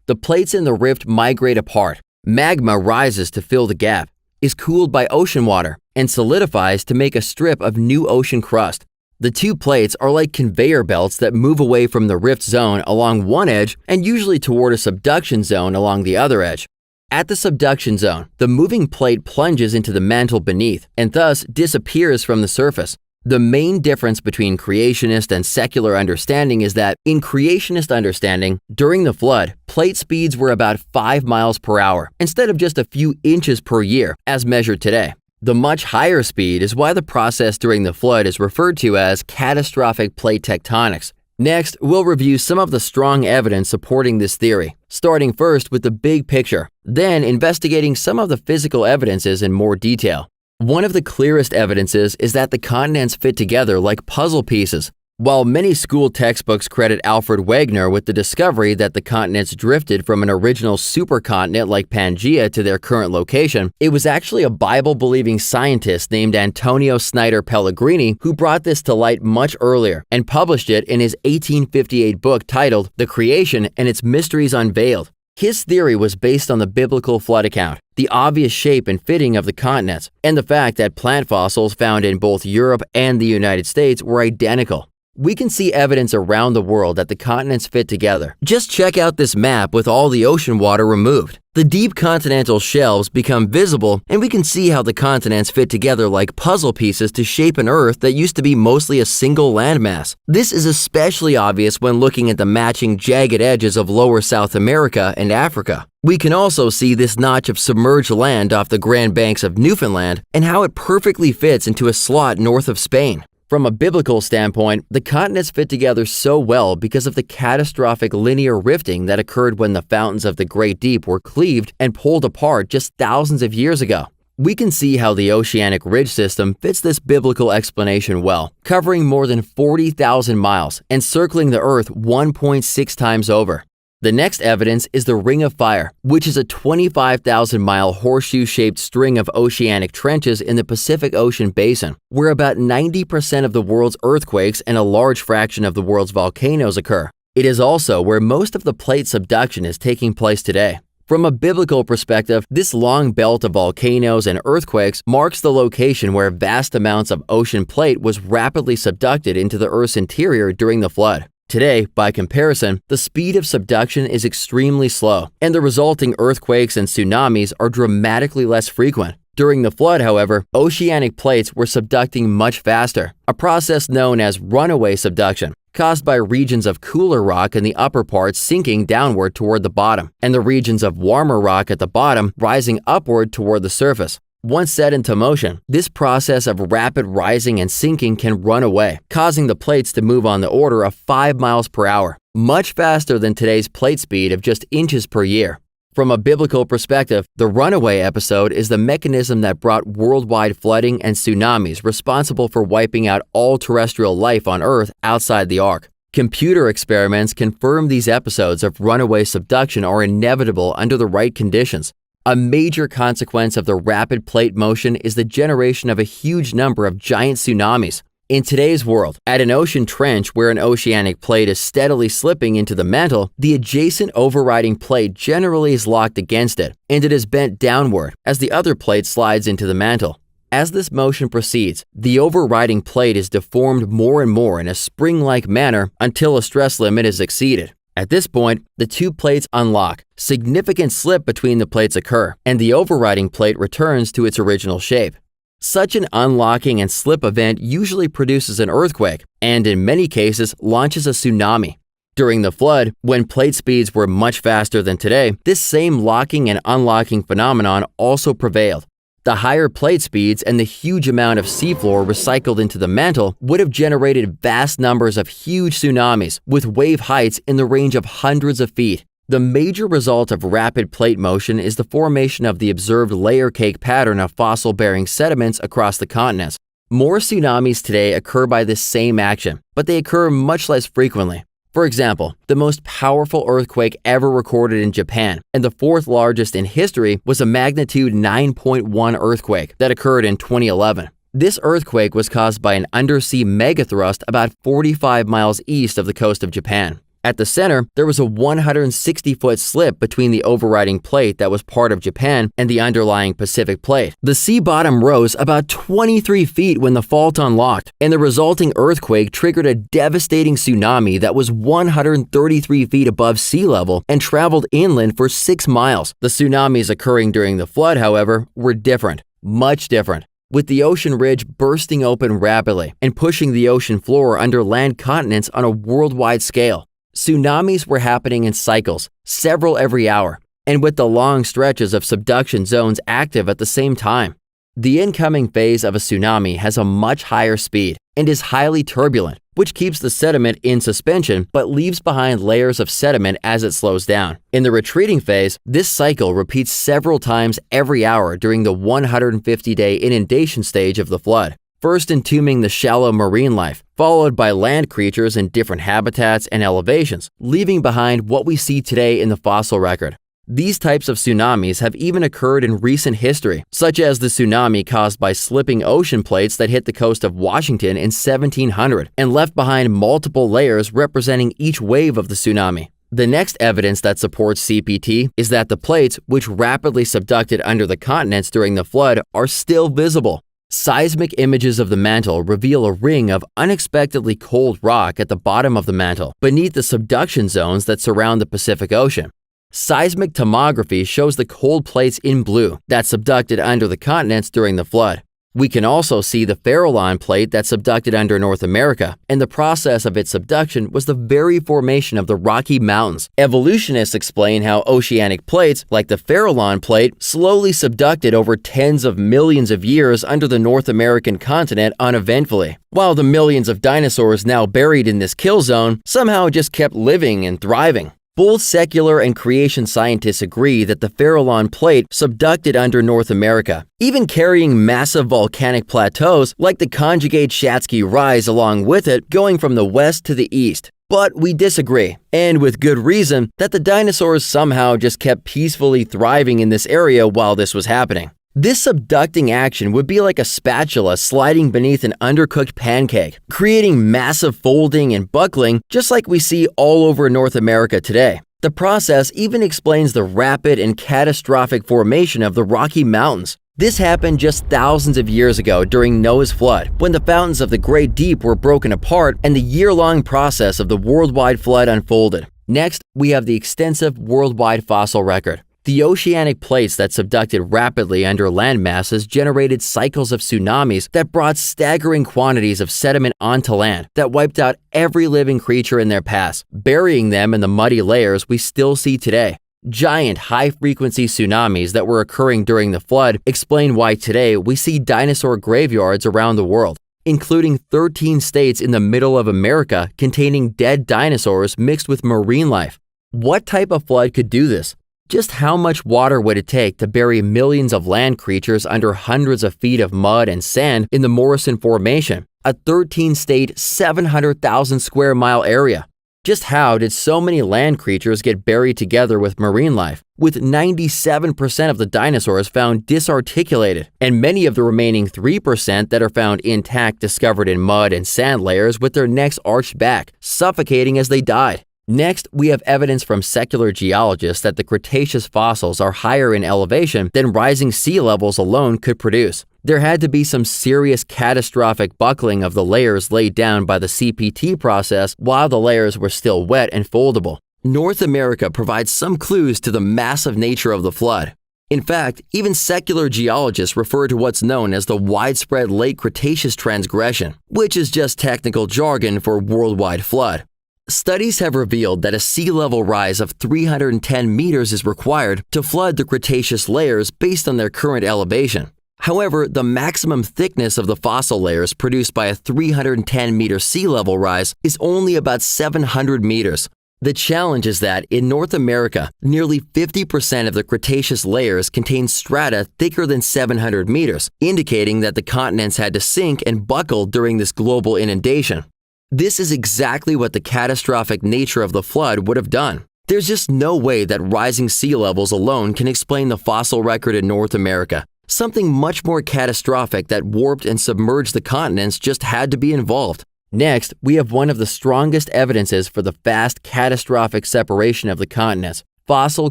The plates in the rift migrate apart. Magma rises to fill the gap, is cooled by ocean water, and solidifies to make a strip of new ocean crust. The two plates are like conveyor belts that move away from the rift zone along one edge and usually toward a subduction zone along the other edge. At the subduction zone, the moving plate plunges into the mantle beneath and thus disappears from the surface. The main difference between creationist and secular understanding is that, in creationist understanding, during the flood, plate speeds were about 5 miles per hour instead of just a few inches per year, as measured today. The much higher speed is why the process during the flood is referred to as catastrophic plate tectonics. Next, we'll review some of the strong evidence supporting this theory, starting first with the big picture, then investigating some of the physical evidences in more detail. One of the clearest evidences is that the continents fit together like puzzle pieces. While many school textbooks credit Alfred Wegener with the discovery that the continents drifted from an original supercontinent like Pangea to their current location, it was actually a Bible-believing scientist named Antonio Snyder Pellegrini who brought this to light much earlier and published it in his 1858 book titled The Creation and Its Mysteries Unveiled. His theory was based on the biblical flood account, the obvious shape and fitting of the continents, and the fact that plant fossils found in both Europe and the United States were identical. We can see evidence around the world that the continents fit together. Just check out this map with all the ocean water removed. The deep continental shelves become visible, and we can see how the continents fit together like puzzle pieces to shape an Earth that used to be mostly a single landmass. This is especially obvious when looking at the matching jagged edges of lower South America and Africa. We can also see this notch of submerged land off the Grand Banks of Newfoundland and how it perfectly fits into a slot north of Spain. From a biblical standpoint, the continents fit together so well because of the catastrophic linear rifting that occurred when the fountains of the Great Deep were cleaved and pulled apart just thousands of years ago. We can see how the oceanic ridge system fits this biblical explanation well, covering more than 40,000 miles and circling the Earth 1.6 times over. The next evidence is the Ring of Fire, which is a 25,000-mile horseshoe-shaped string of oceanic trenches in the Pacific Ocean basin, where about 90% of the world's earthquakes and a large fraction of the world's volcanoes occur. It is also where most of the plate subduction is taking place today. From a biblical perspective, this long belt of volcanoes and earthquakes marks the location where vast amounts of ocean plate was rapidly subducted into the Earth's interior during the flood. Today, by comparison, the speed of subduction is extremely slow, and the resulting earthquakes and tsunamis are dramatically less frequent. During the flood, however, oceanic plates were subducting much faster, a process known as runaway subduction, caused by regions of cooler rock in the upper parts sinking downward toward the bottom, and the regions of warmer rock at the bottom rising upward toward the surface. Once set into motion, this process of rapid rising and sinking can run away, causing the plates to move on the order of 5 miles per hour, much faster than today's plate speed of just inches per year. From a biblical perspective, the runaway episode is the mechanism that brought worldwide flooding and tsunamis responsible for wiping out all terrestrial life on Earth outside the Ark. Computer experiments confirm these episodes of runaway subduction are inevitable under the right conditions. A major consequence of the rapid plate motion is the generation of a huge number of giant tsunamis. In today's world, at an ocean trench where an oceanic plate is steadily slipping into the mantle, the adjacent overriding plate generally is locked against it, and it is bent downward as the other plate slides into the mantle. As this motion proceeds, the overriding plate is deformed more and more in a spring-like manner until a stress limit is exceeded. At this point, the two plates unlock, significant slip between the plates occur, and the overriding plate returns to its original shape. Such an unlocking and slip event usually produces an earthquake, and in many cases launches a tsunami. During the flood, when plate speeds were much faster than today, this same locking and unlocking phenomenon also prevailed. The higher plate speeds and the huge amount of seafloor recycled into the mantle would have generated vast numbers of huge tsunamis with wave heights in the range of hundreds of feet. The major result of rapid plate motion is the formation of the observed layer cake pattern of fossil-bearing sediments across the continents. More tsunamis today occur by this same action, but they occur much less frequently. For example, the most powerful earthquake ever recorded in Japan, and the fourth largest in history, was a magnitude 9.1 earthquake that occurred in 2011. This earthquake was caused by an undersea megathrust about 45 miles east of the coast of Japan. At the center, there was a 160-foot slip between the overriding plate that was part of Japan and the underlying Pacific plate. The sea bottom rose about 23 feet when the fault unlocked, and the resulting earthquake triggered a devastating tsunami that was 133 feet above sea level and traveled inland for 6 miles. The tsunamis occurring during the flood, however, were different, much different, with the ocean ridge bursting open rapidly and pushing the ocean floor under land continents on a worldwide scale. Tsunamis were happening in cycles, several every hour, and with the long stretches of subduction zones active at the same time. The incoming phase of a tsunami has a much higher speed and is highly turbulent, which keeps the sediment in suspension but leaves behind layers of sediment as it slows down. In the retreating phase, this cycle repeats several times every hour during the 150-day inundation stage of the flood. First entombing the shallow marine life, followed by land creatures in different habitats and elevations, leaving behind what we see today in the fossil record. These types of tsunamis have even occurred in recent history, such as the tsunami caused by slipping ocean plates that hit the coast of Washington in 1700 and left behind multiple layers representing each wave of the tsunami. The next evidence that supports CPT is that the plates, which rapidly subducted under the continents during the flood, are still visible. Seismic images of the mantle reveal a ring of unexpectedly cold rock at the bottom of the mantle, beneath the subduction zones that surround the Pacific Ocean. Seismic tomography shows the cold plates in blue that subducted under the continents during the flood. We can also see the Farallon plate that subducted under North America, and the process of its subduction was the very formation of the Rocky Mountains. Evolutionists explain how oceanic plates, like the Farallon plate, slowly subducted over tens of millions of years under the North American continent uneventfully, while the millions of dinosaurs now buried in this kill zone somehow just kept living and thriving. Both secular and creation scientists agree that the Farallon plate subducted under North America, even carrying massive volcanic plateaus like the conjugate Shatsky Rise along with it, going from the west to the east. But we disagree, and with good reason, that the dinosaurs somehow just kept peacefully thriving in this area while this was happening. This subducting action would be like a spatula sliding beneath an undercooked pancake, creating massive folding and buckling just like we see all over North America today. The process even explains the rapid and catastrophic formation of the Rocky Mountains. This happened just thousands of years ago during Noah's flood, when the fountains of the Great Deep were broken apart and the year-long process of the worldwide flood unfolded. Next, we have the extensive worldwide fossil record. The oceanic plates that subducted rapidly under land masses generated cycles of tsunamis that brought staggering quantities of sediment onto land that wiped out every living creature in their paths, burying them in the muddy layers we still see today. Giant high-frequency tsunamis that were occurring during the flood explain why today we see dinosaur graveyards around the world, including 13 states in the middle of America containing dead dinosaurs mixed with marine life. What type of flood could do this? Just how much water would it take to bury millions of land creatures under hundreds of feet of mud and sand in the Morrison Formation, a 13-state, 700,000 square mile area? Just how did so many land creatures get buried together with marine life, with 97% of the dinosaurs found disarticulated, and many of the remaining 3% that are found intact discovered in mud and sand layers with their necks arched back, suffocating as they died? Next, we have evidence from secular geologists that the Cretaceous fossils are higher in elevation than rising sea levels alone could produce. There had to be some serious catastrophic buckling of the layers laid down by the CPT process while the layers were still wet and foldable. North America provides some clues to the massive nature of the flood. In fact, even secular geologists refer to what's known as the widespread late Cretaceous transgression, which is just technical jargon for worldwide flood. Studies have revealed that a sea level rise of 310 meters is required to flood the Cretaceous layers based on their current elevation. However, the maximum thickness of the fossil layers produced by a 310-meter sea level rise is only about 700 meters. The challenge is that in North America, nearly 50% of the Cretaceous layers contain strata thicker than 700 meters, indicating that the continents had to sink and buckle during this global inundation. This is exactly what the catastrophic nature of the flood would have done. There's just no way that rising sea levels alone can explain the fossil record in North America. Something much more catastrophic that warped and submerged the continents just had to be involved. Next, we have one of the strongest evidences for the fast, catastrophic separation of the continents: fossil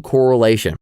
correlation.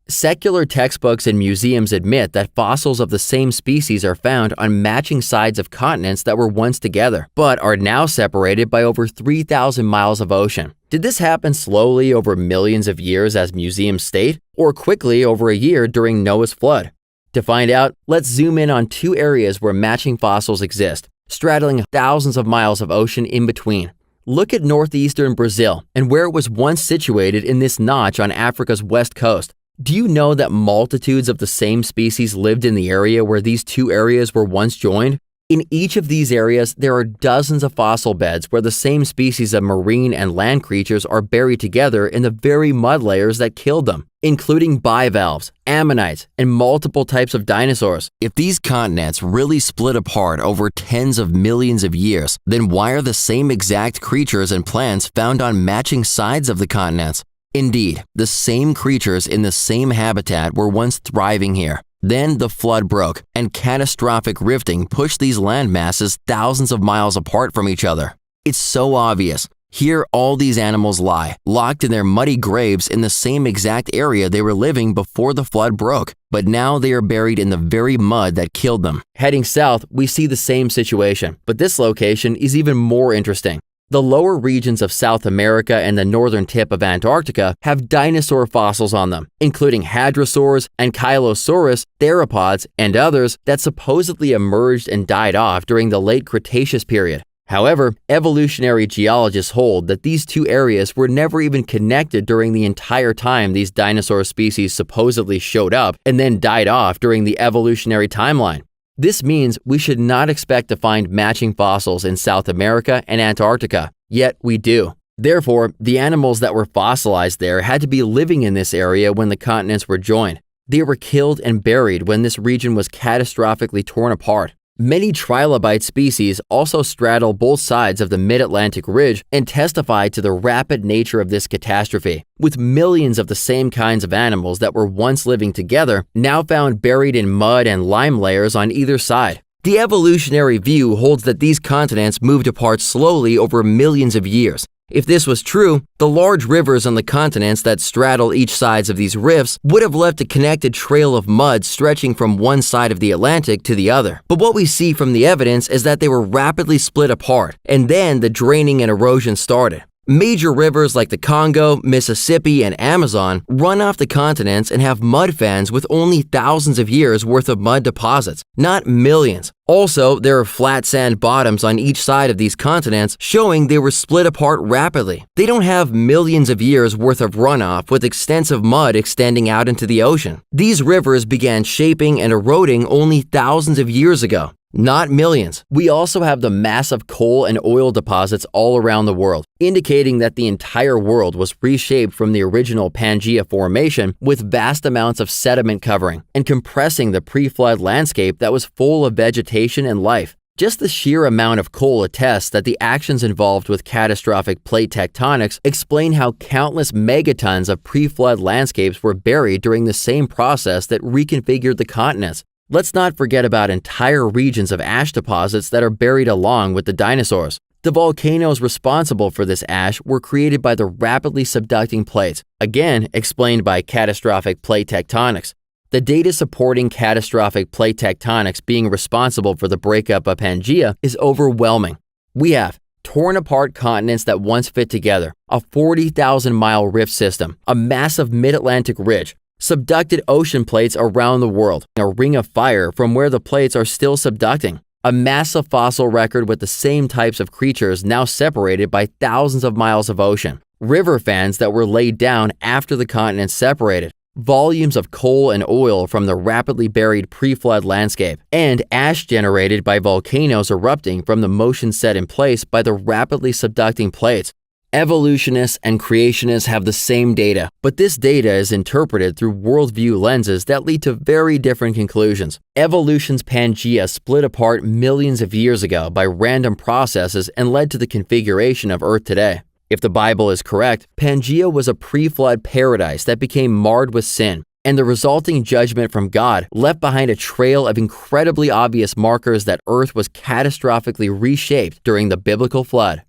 Secular textbooks and museums admit that fossils of the same species are found on matching sides of continents that were once together, but are now separated by over 3,000 miles of ocean. Did this happen slowly over millions of years, as museums state, or quickly over a year during Noah's flood? To find out, let's zoom in on two areas where matching fossils exist, straddling thousands of miles of ocean in between. Look at northeastern Brazil and where it was once situated in this notch on Africa's west coast. Do you know that multitudes of the same species lived in the area where these two areas were once joined? In each of these areas, there are dozens of fossil beds where the same species of marine and land creatures are buried together in the very mud layers that killed them, including bivalves, ammonites, and multiple types of dinosaurs. If these continents really split apart over tens of millions of years, then why are the same exact creatures and plants found on matching sides of the continents? Indeed, the same creatures in the same habitat were once thriving here. Then the flood broke, and catastrophic rifting pushed these land masses thousands of miles apart from each other. It's so obvious. Here all these animals lie, locked in their muddy graves in the same exact area they were living before the flood broke, but now they are buried in the very mud that killed them. Heading south, we see the same situation, but this location is even more interesting. The lower regions of South America and the northern tip of Antarctica have dinosaur fossils on them, including hadrosaurs, ankylosaurus, theropods, and others that supposedly emerged and died off during the late Cretaceous period. However, evolutionary geologists hold that these two areas were never even connected during the entire time these dinosaur species supposedly showed up and then died off during the evolutionary timeline. This means we should not expect to find matching fossils in South America and Antarctica, yet we do. Therefore, the animals that were fossilized there had to be living in this area when the continents were joined. They were killed and buried when this region was catastrophically torn apart. Many trilobite species also straddle both sides of the mid-Atlantic ridge and testify to the rapid nature of this catastrophe, with millions of the same kinds of animals that were once living together now found buried in mud and lime layers on either side. The evolutionary view holds that these continents moved apart slowly over millions of years. If this was true, the large rivers on the continents that straddle each sides of these rifts would have left a connected trail of mud stretching from one side of the Atlantic to the other. But what we see from the evidence is that they were rapidly split apart, and then the draining and erosion started. Major rivers like the Congo, Mississippi, and Amazon run off the continents and have mud fans with only thousands of years worth of mud deposits, not millions. Also, there are flat sand bottoms on each side of these continents, showing they were split apart rapidly. They don't have millions of years worth of runoff with extensive mud extending out into the ocean. These rivers began shaping and eroding only thousands of years ago, not millions. We also have the massive coal and oil deposits all around the world, indicating that the entire world was reshaped from the original Pangea formation with vast amounts of sediment covering and compressing the pre-flood landscape that was full of vegetation and life. Just the sheer amount of coal attests that the actions involved with catastrophic plate tectonics explain how countless megatons of pre-flood landscapes were buried during the same process that reconfigured the continents. Let's not forget about entire regions of ash deposits that are buried along with the dinosaurs. The volcanoes responsible for this ash were created by the rapidly subducting plates, again explained by catastrophic plate tectonics. The data supporting catastrophic plate tectonics being responsible for the breakup of Pangea is overwhelming. We have torn apart continents that once fit together, a 40,000-mile rift system, a massive mid-Atlantic ridge, subducted ocean plates around the world, a ring of fire from where the plates are still subducting, a massive fossil record with the same types of creatures now separated by thousands of miles of ocean, river fans that were laid down after the continents separated, volumes of coal and oil from the rapidly buried pre-flood landscape, and ash generated by volcanoes erupting from the motion set in place by the rapidly subducting plates. Evolutionists and creationists have the same data, but this data is interpreted through worldview lenses that lead to very different conclusions. Evolution's Pangea split apart millions of years ago by random processes and led to the configuration of Earth today. If the Bible is correct, Pangea was a pre-flood paradise that became marred with sin, and the resulting judgment from God left behind a trail of incredibly obvious markers that Earth was catastrophically reshaped during the biblical flood.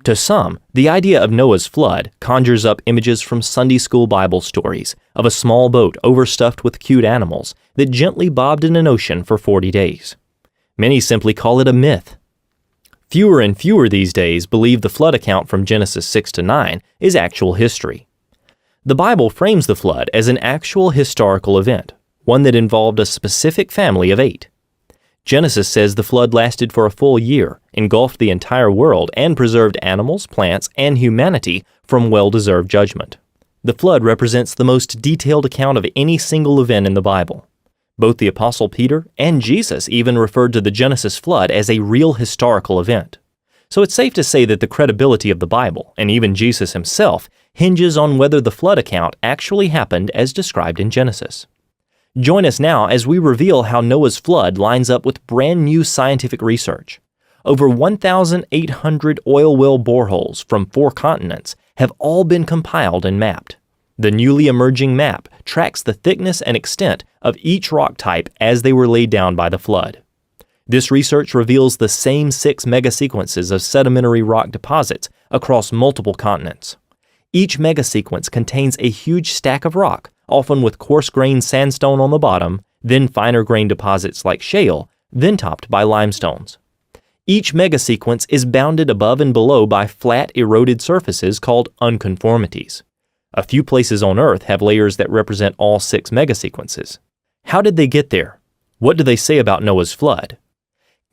To some, the idea of Noah's flood conjures up images from Sunday school Bible stories of a small boat overstuffed with cute animals that gently bobbed in an ocean for 40 days. Many simply call it a myth. Fewer and fewer these days believe the flood account from Genesis 6 to 9 is actual history. The Bible frames the flood as an actual historical event, one that involved a specific family of 8. Genesis says the flood lasted for a full year, engulfed the entire world, and preserved animals, plants, and humanity from well-deserved judgment. The flood represents the most detailed account of any single event in the Bible. Both the Apostle Peter and Jesus even referred to the Genesis flood as a real historical event. So it's safe to say that the credibility of the Bible, and even Jesus himself, hinges on whether the flood account actually happened as described in Genesis. Join us now as we reveal how Noah's flood lines up with brand new scientific research. Over 1,800 oil well boreholes from 4 continents have all been compiled and mapped. The newly emerging map tracks the thickness and extent of each rock type as they were laid down by the flood. This research reveals the same 6 megasequences of sedimentary rock deposits across multiple continents. Each megasequence contains a huge stack of rock, often with coarse-grained sandstone on the bottom, then finer-grained deposits like shale, then topped by limestones. Each megasequence is bounded above and below by flat, eroded surfaces called unconformities. A few places on Earth have layers that represent all 6 megasequences. How did they get there? What do they say about Noah's flood?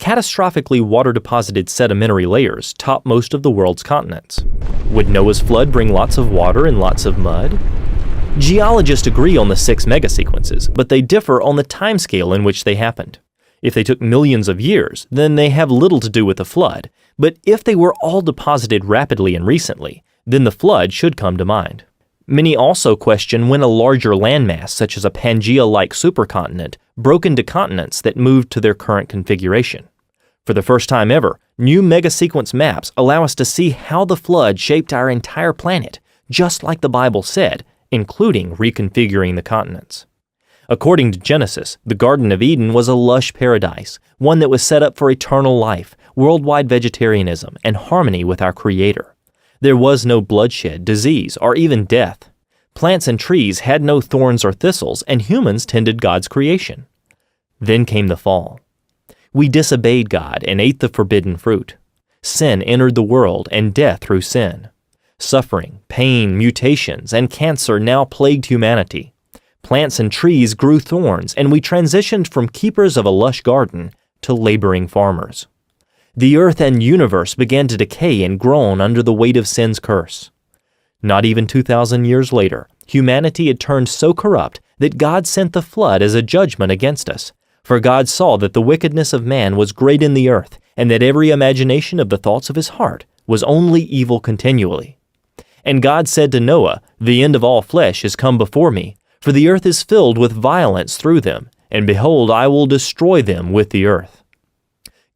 Catastrophically water-deposited sedimentary layers top most of the world's continents. Would Noah's flood bring lots of water and lots of mud? Geologists agree on the 6 megasequences, but they differ on the timescale in which they happened. If they took millions of years, then they have little to do with the flood, but if they were all deposited rapidly and recently, then the flood should come to mind. Many also question when a larger landmass, such as a Pangea-like supercontinent, broke into continents that moved to their current configuration. For the first time ever, new megasequence maps allow us to see how the flood shaped our entire planet, just like the Bible said, including reconfiguring the continents. According to Genesis, the Garden of Eden was a lush paradise, one that was set up for eternal life, worldwide vegetarianism, and harmony with our Creator. There was no bloodshed, disease, or even death. Plants and trees had no thorns or thistles, and humans tended God's creation. Then came the fall. We disobeyed God and ate the forbidden fruit. Sin entered the world, and death through sin. Suffering, pain, mutations, and cancer now plagued humanity. Plants and trees grew thorns, and we transitioned from keepers of a lush garden to laboring farmers. The earth and universe began to decay and groan under the weight of sin's curse. Not even 2,000 years later, humanity had turned so corrupt that God sent the flood as a judgment against us. For God saw that the wickedness of man was great in the earth, and that every imagination of the thoughts of his heart was only evil continually. And God said to Noah, "The end of all flesh is come before me, for the earth is filled with violence through them, and behold, I will destroy them with the earth."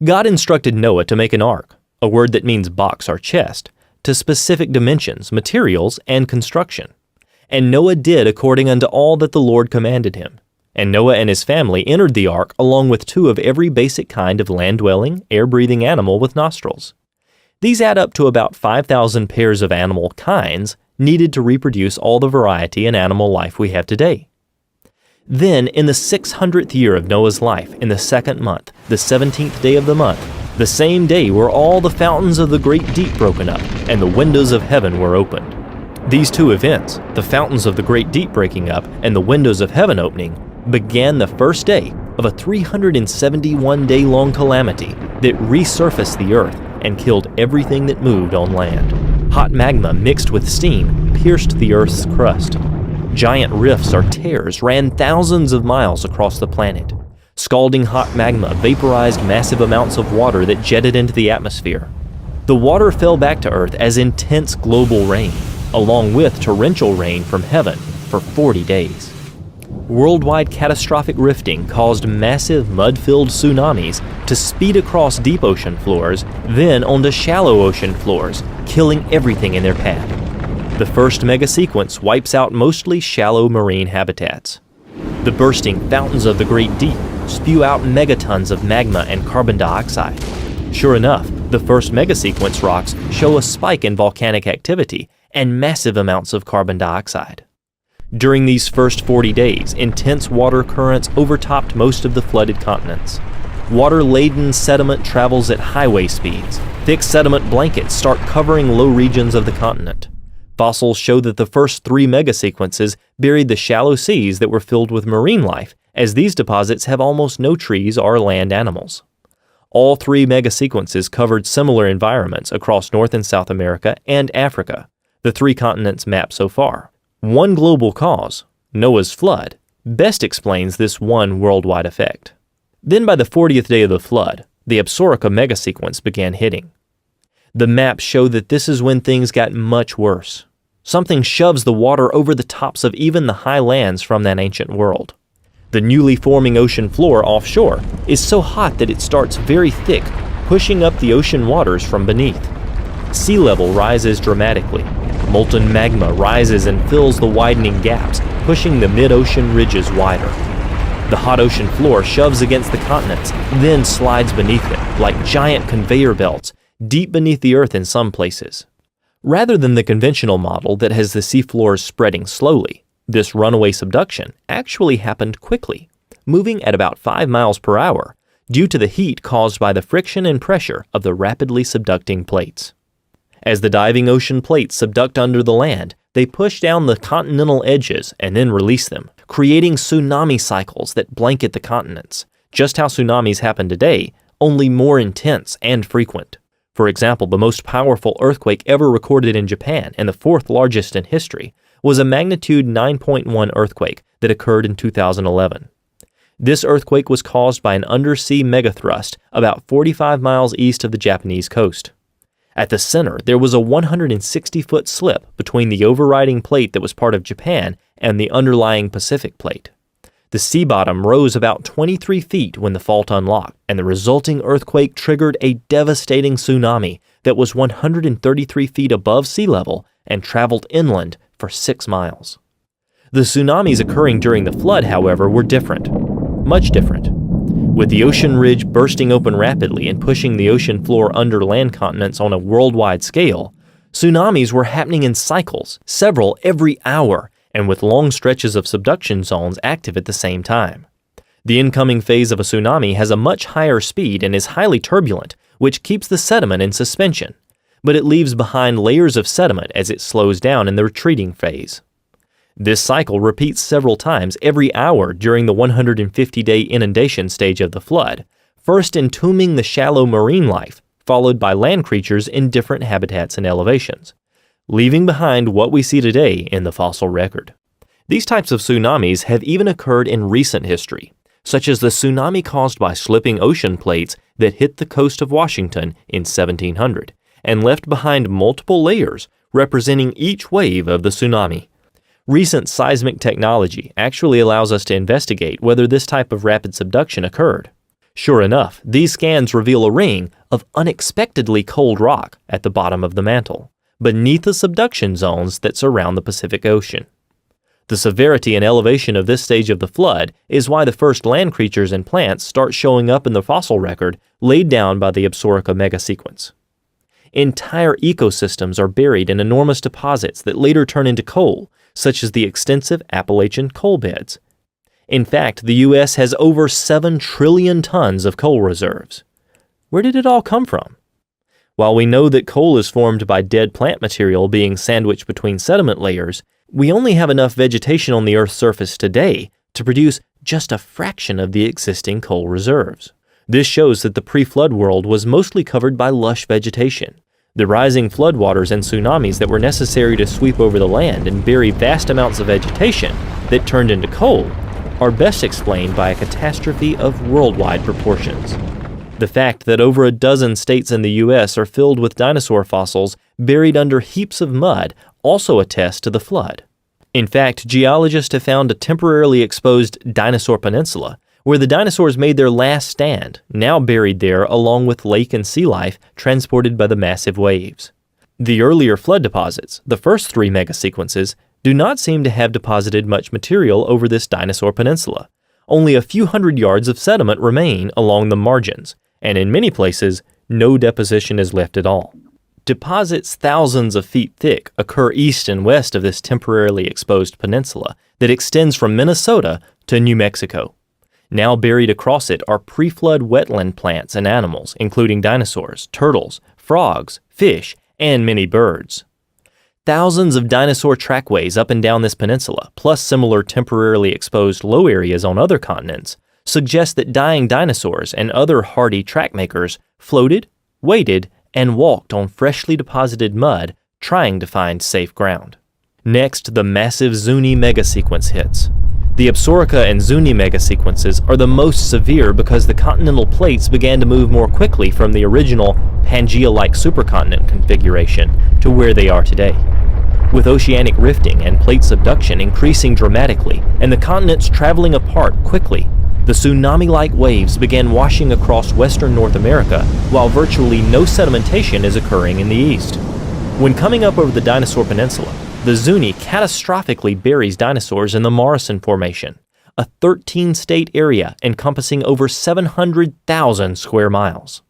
God instructed Noah to make an ark, a word that means box or chest, to specific dimensions, materials, and construction. And Noah did according unto all that the Lord commanded him. And Noah and his family entered the ark along with 2 of every basic kind of land-dwelling, air-breathing animal with nostrils. These add up to about 5,000 pairs of animal kinds needed to reproduce all the variety in animal life we have today. Then, in the 600th year of Noah's life, in the 2nd month, the 17th day of the month, The same day were all the fountains of the great deep broken up, and the windows of heaven were opened. These two events, the fountains of the great deep breaking up and the windows of heaven opening, began the first day of a 371-day-long calamity that resurfaced the earth and killed everything that moved on land. Hot magma mixed with steam pierced the earth's crust. Giant rifts or tears ran thousands of miles across the planet. Scalding hot magma vaporized massive amounts of water that jetted into the atmosphere. The water fell back to Earth as intense global rain, along with torrential rain from heaven for 40 days. Worldwide catastrophic rifting caused massive mud-filled tsunamis to speed across deep ocean floors, then onto shallow ocean floors, killing everything in their path. The first mega-sequence wipes out mostly shallow marine habitats. The bursting fountains of the great deep spew out megatons of magma and carbon dioxide. Sure enough, the first mega-sequence rocks show a spike in volcanic activity and massive amounts of carbon dioxide. During these first 40 days, intense water currents overtopped most of the flooded continents. Water-laden sediment travels at highway speeds. Thick sediment blankets start covering low regions of the continent. Fossils show that the first 3 mega-sequences buried the shallow seas that were filled with marine life, as these deposits have almost no trees or land animals. All 3 mega-sequences covered similar environments across North and South America and Africa, the 3 continents mapped so far. One global cause, Noah's flood, best explains this one worldwide effect. Then by the 40th day of the flood, the Absorica mega-sequence began hitting. The maps show that this is when things got much worse. Something shoves the water over the tops of even the high lands from that ancient world. The newly forming ocean floor offshore is so hot that it starts very thick, pushing up the ocean waters from beneath. Sea level rises dramatically. Molten magma rises and fills the widening gaps, pushing the mid-ocean ridges wider. The hot ocean floor shoves against the continents, then slides beneath them like giant conveyor belts, deep beneath the earth in some places. Rather than the conventional model that has the seafloors spreading slowly, this runaway subduction actually happened quickly, moving at about 5 miles per hour, due to the heat caused by the friction and pressure of the rapidly subducting plates. As the diving ocean plates subduct under the land, they push down the continental edges and then release them, creating tsunami cycles that blanket the continents, just how tsunamis happen today, only more intense and frequent. For example, the most powerful earthquake ever recorded in Japan, and the 4th largest in history, was a magnitude 9.1 earthquake that occurred in 2011. This earthquake was caused by an undersea megathrust about 45 miles east of the Japanese coast. At the center, there was a 160-foot slip between the overriding plate that was part of Japan and the underlying Pacific plate. The sea bottom rose about 23 feet when the fault unlocked, and the resulting earthquake triggered a devastating tsunami that was 133 feet above sea level and traveled inland for 6 miles. The tsunamis occurring during the flood, however, were different, much different. With the ocean ridge bursting open rapidly and pushing the ocean floor under land continents on a worldwide scale, tsunamis were happening in cycles, several every hour, and with long stretches of subduction zones active at the same time. The incoming phase of a tsunami has a much higher speed and is highly turbulent, which keeps the sediment in suspension, but it leaves behind layers of sediment as it slows down in the retreating phase. This cycle repeats several times every hour during the 150-day inundation stage of the flood, first entombing the shallow marine life, followed by land creatures in different habitats and elevations, leaving behind what we see today in the fossil record. These types of tsunamis have even occurred in recent history, such as the tsunami caused by slipping ocean plates that hit the coast of Washington in 1700 and left behind multiple layers representing each wave of the tsunami. Recent seismic technology actually allows us to investigate whether this type of rapid subduction occurred. Sure enough, these scans reveal a ring of unexpectedly cold rock at the bottom of the mantle, beneath the subduction zones that surround the Pacific Ocean. The severity and elevation of this stage of the flood is why the first land creatures and plants start showing up in the fossil record laid down by the Absorica megasequence. Entire ecosystems are buried in enormous deposits that later turn into coal, such as the extensive Appalachian coal beds. In fact, the U.S. has over 7 trillion tons of coal reserves. Where did it all come from? While we know that coal is formed by dead plant material being sandwiched between sediment layers, we only have enough vegetation on the Earth's surface today to produce just a fraction of the existing coal reserves. This shows that the pre-flood world was mostly covered by lush vegetation. The rising floodwaters and tsunamis that were necessary to sweep over the land and bury vast amounts of vegetation that turned into coal are best explained by a catastrophe of worldwide proportions. The fact that over a dozen states in the U.S. are filled with dinosaur fossils buried under heaps of mud also attests to the flood. In fact, geologists have found a temporarily exposed dinosaur peninsula where the dinosaurs made their last stand, now buried there along with lake and sea life transported by the massive waves. The earlier flood deposits, the first 3 megasequences, do not seem to have deposited much material over this dinosaur peninsula. Only a few hundred yards of sediment remain along the margins, and in many places, no deposition is left at all. Deposits thousands of feet thick occur east and west of this temporarily exposed peninsula that extends from Minnesota to New Mexico. Now buried across it are pre-flood wetland plants and animals, including dinosaurs, turtles, frogs, fish, and many birds. Thousands of dinosaur trackways up and down this peninsula, plus similar temporarily exposed low areas on other continents, suggest that dying dinosaurs and other hardy track makers floated, waded, and walked on freshly deposited mud trying to find safe ground. Next, the massive Zuni megasequence hits. The Absaroka and Zuni megasequences are the most severe because the continental plates began to move more quickly from the original Pangea-like supercontinent configuration to where they are today. With oceanic rifting and plate subduction increasing dramatically and the continents traveling apart quickly, the tsunami-like waves began washing across western North America while virtually no sedimentation is occurring in the east. When coming up over the Dinosaur Peninsula, the Zuni catastrophically buries dinosaurs in the Morrison Formation, a 13-state area encompassing over 700,000 square miles.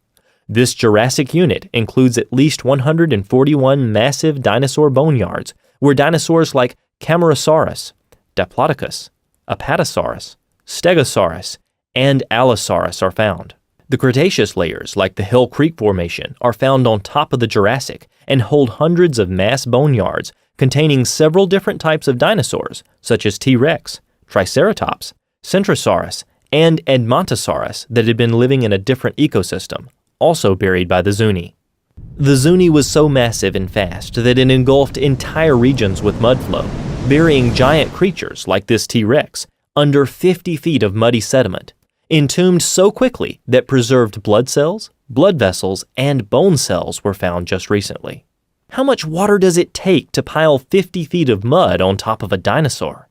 This Jurassic unit includes at least 141 massive dinosaur boneyards where dinosaurs like Camarasaurus, Diplodocus, Apatosaurus, Stegosaurus, and Allosaurus are found. The Cretaceous layers, like the Hill Creek Formation, are found on top of the Jurassic and hold hundreds of mass boneyards containing several different types of dinosaurs, such as T-Rex, Triceratops, Centrosaurus, and Edmontosaurus that had been living in a different ecosystem, also buried by the Zuni. The Zuni was so massive and fast that it engulfed entire regions with mud flow, burying giant creatures like this T-Rex under 50 feet of muddy sediment, entombed so quickly that preserved blood cells, blood vessels, and bone cells were found just recently. How much water does it take to pile 50 feet of mud on top of a dinosaur?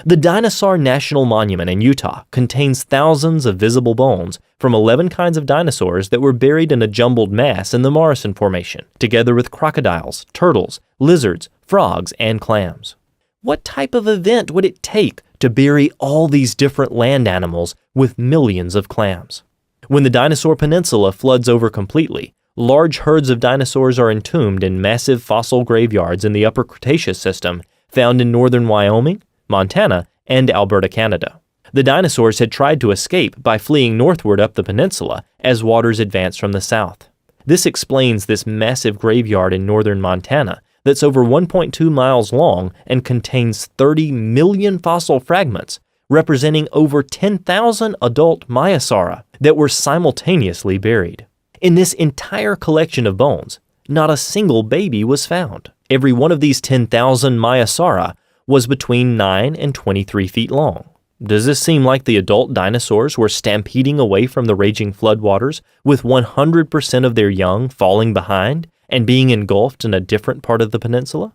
The Dinosaur National Monument in Utah contains thousands of visible bones from 11 kinds of dinosaurs that were buried in a jumbled mass in the Morrison Formation, together with crocodiles, turtles, lizards, frogs, and clams. What type of event would it take to bury all these different land animals with millions of clams? When the Dinosaur Peninsula floods over completely, large herds of dinosaurs are entombed in massive fossil graveyards in the Upper Cretaceous system found in northern Wyoming, Montana, and Alberta, Canada. The dinosaurs had tried to escape by fleeing northward up the peninsula as waters advanced from the south. This explains this massive graveyard in northern Montana that's over 1.2 miles long and contains 30 million fossil fragments, representing over 10,000 adult Maiasaura that were simultaneously buried. In this entire collection of bones, not a single baby was found. Every one of these 10,000 Maiasaura was between 9 and 23 feet long. Does this seem like the adult dinosaurs were stampeding away from the raging floodwaters, with 100% of their young falling behind and being engulfed in a different part of the peninsula?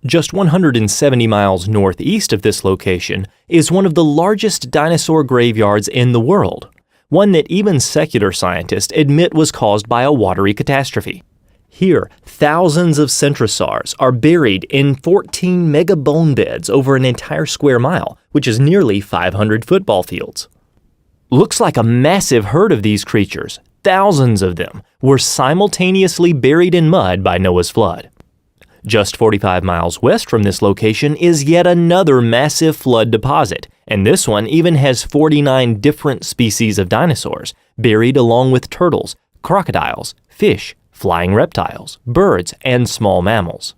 Just 170 miles northeast of this location is one of the largest dinosaur graveyards in the world, one that even secular scientists admit was caused by a watery catastrophe. Here, thousands of centrosaurs are buried in 14 mega bone beds over an entire square mile, which is nearly 500 football fields. Looks like a massive herd of these creatures, thousands of them, were simultaneously buried in mud by Noah's flood. Just 45 miles west from this location is yet another massive flood deposit, and this one even has 49 different species of dinosaurs buried along with turtles, crocodiles, fish, flying reptiles, birds, and small mammals.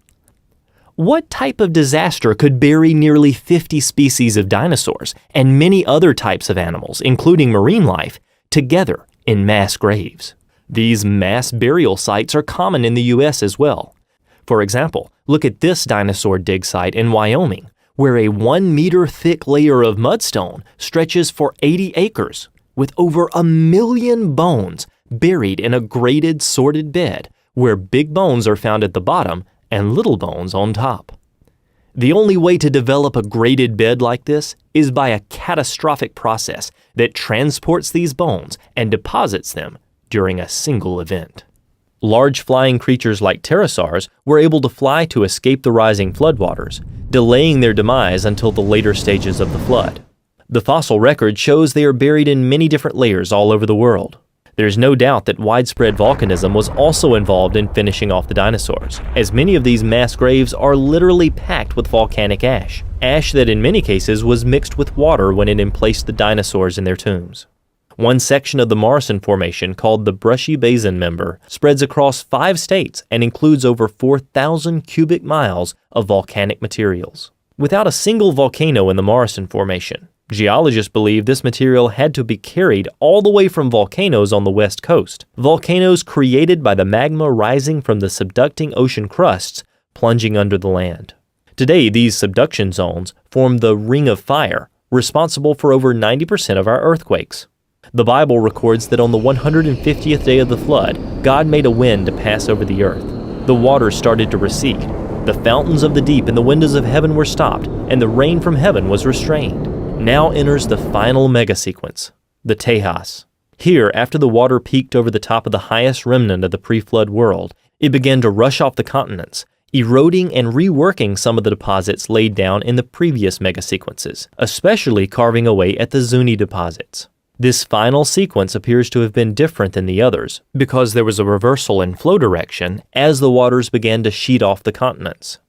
What type of disaster could bury nearly 50 species of dinosaurs and many other types of animals, including marine life, together in mass graves? These mass burial sites are common in the U.S. as well. For example, look at this dinosaur dig site in Wyoming, where a 1-meter thick layer of mudstone stretches for 80 acres, with over 1 million bones buried in a graded, sorted bed, where big bones are found at the bottom and little bones on top. The only way to develop a graded bed like this is by a catastrophic process that transports these bones and deposits them during a single event. Large flying creatures like pterosaurs were able to fly to escape the rising floodwaters, delaying their demise until the later stages of the flood. The fossil record shows they are buried in many different layers all over the world. There's no doubt that widespread volcanism was also involved in finishing off the dinosaurs, as many of these mass graves are literally packed with volcanic ash, ash that in many cases was mixed with water when it emplaced the dinosaurs in their tombs. One section of the Morrison Formation, called the Brushy Basin Member, spreads across 5 states and includes over 4,000 cubic miles of volcanic materials. Without a single volcano in the Morrison Formation, geologists believe this material had to be carried all the way from volcanoes on the west coast, volcanoes created by the magma rising from the subducting ocean crusts plunging under the land. Today, these subduction zones form the Ring of Fire, responsible for over 90% of our earthquakes. The Bible records that on the 150th day of the flood, God made a wind to pass over the earth. The waters started to recede. The fountains of the deep and the windows of heaven were stopped, and the rain from heaven was restrained. Now enters the final mega-sequence, the Tejas. Here, after the water peaked over the top of the highest remnant of the pre-flood world, it began to rush off the continents, eroding and reworking some of the deposits laid down in the previous mega-sequences, especially carving away at the Zuni deposits. This final sequence appears to have been different than the others because there was a reversal in flow direction as the waters began to sheet off the continents.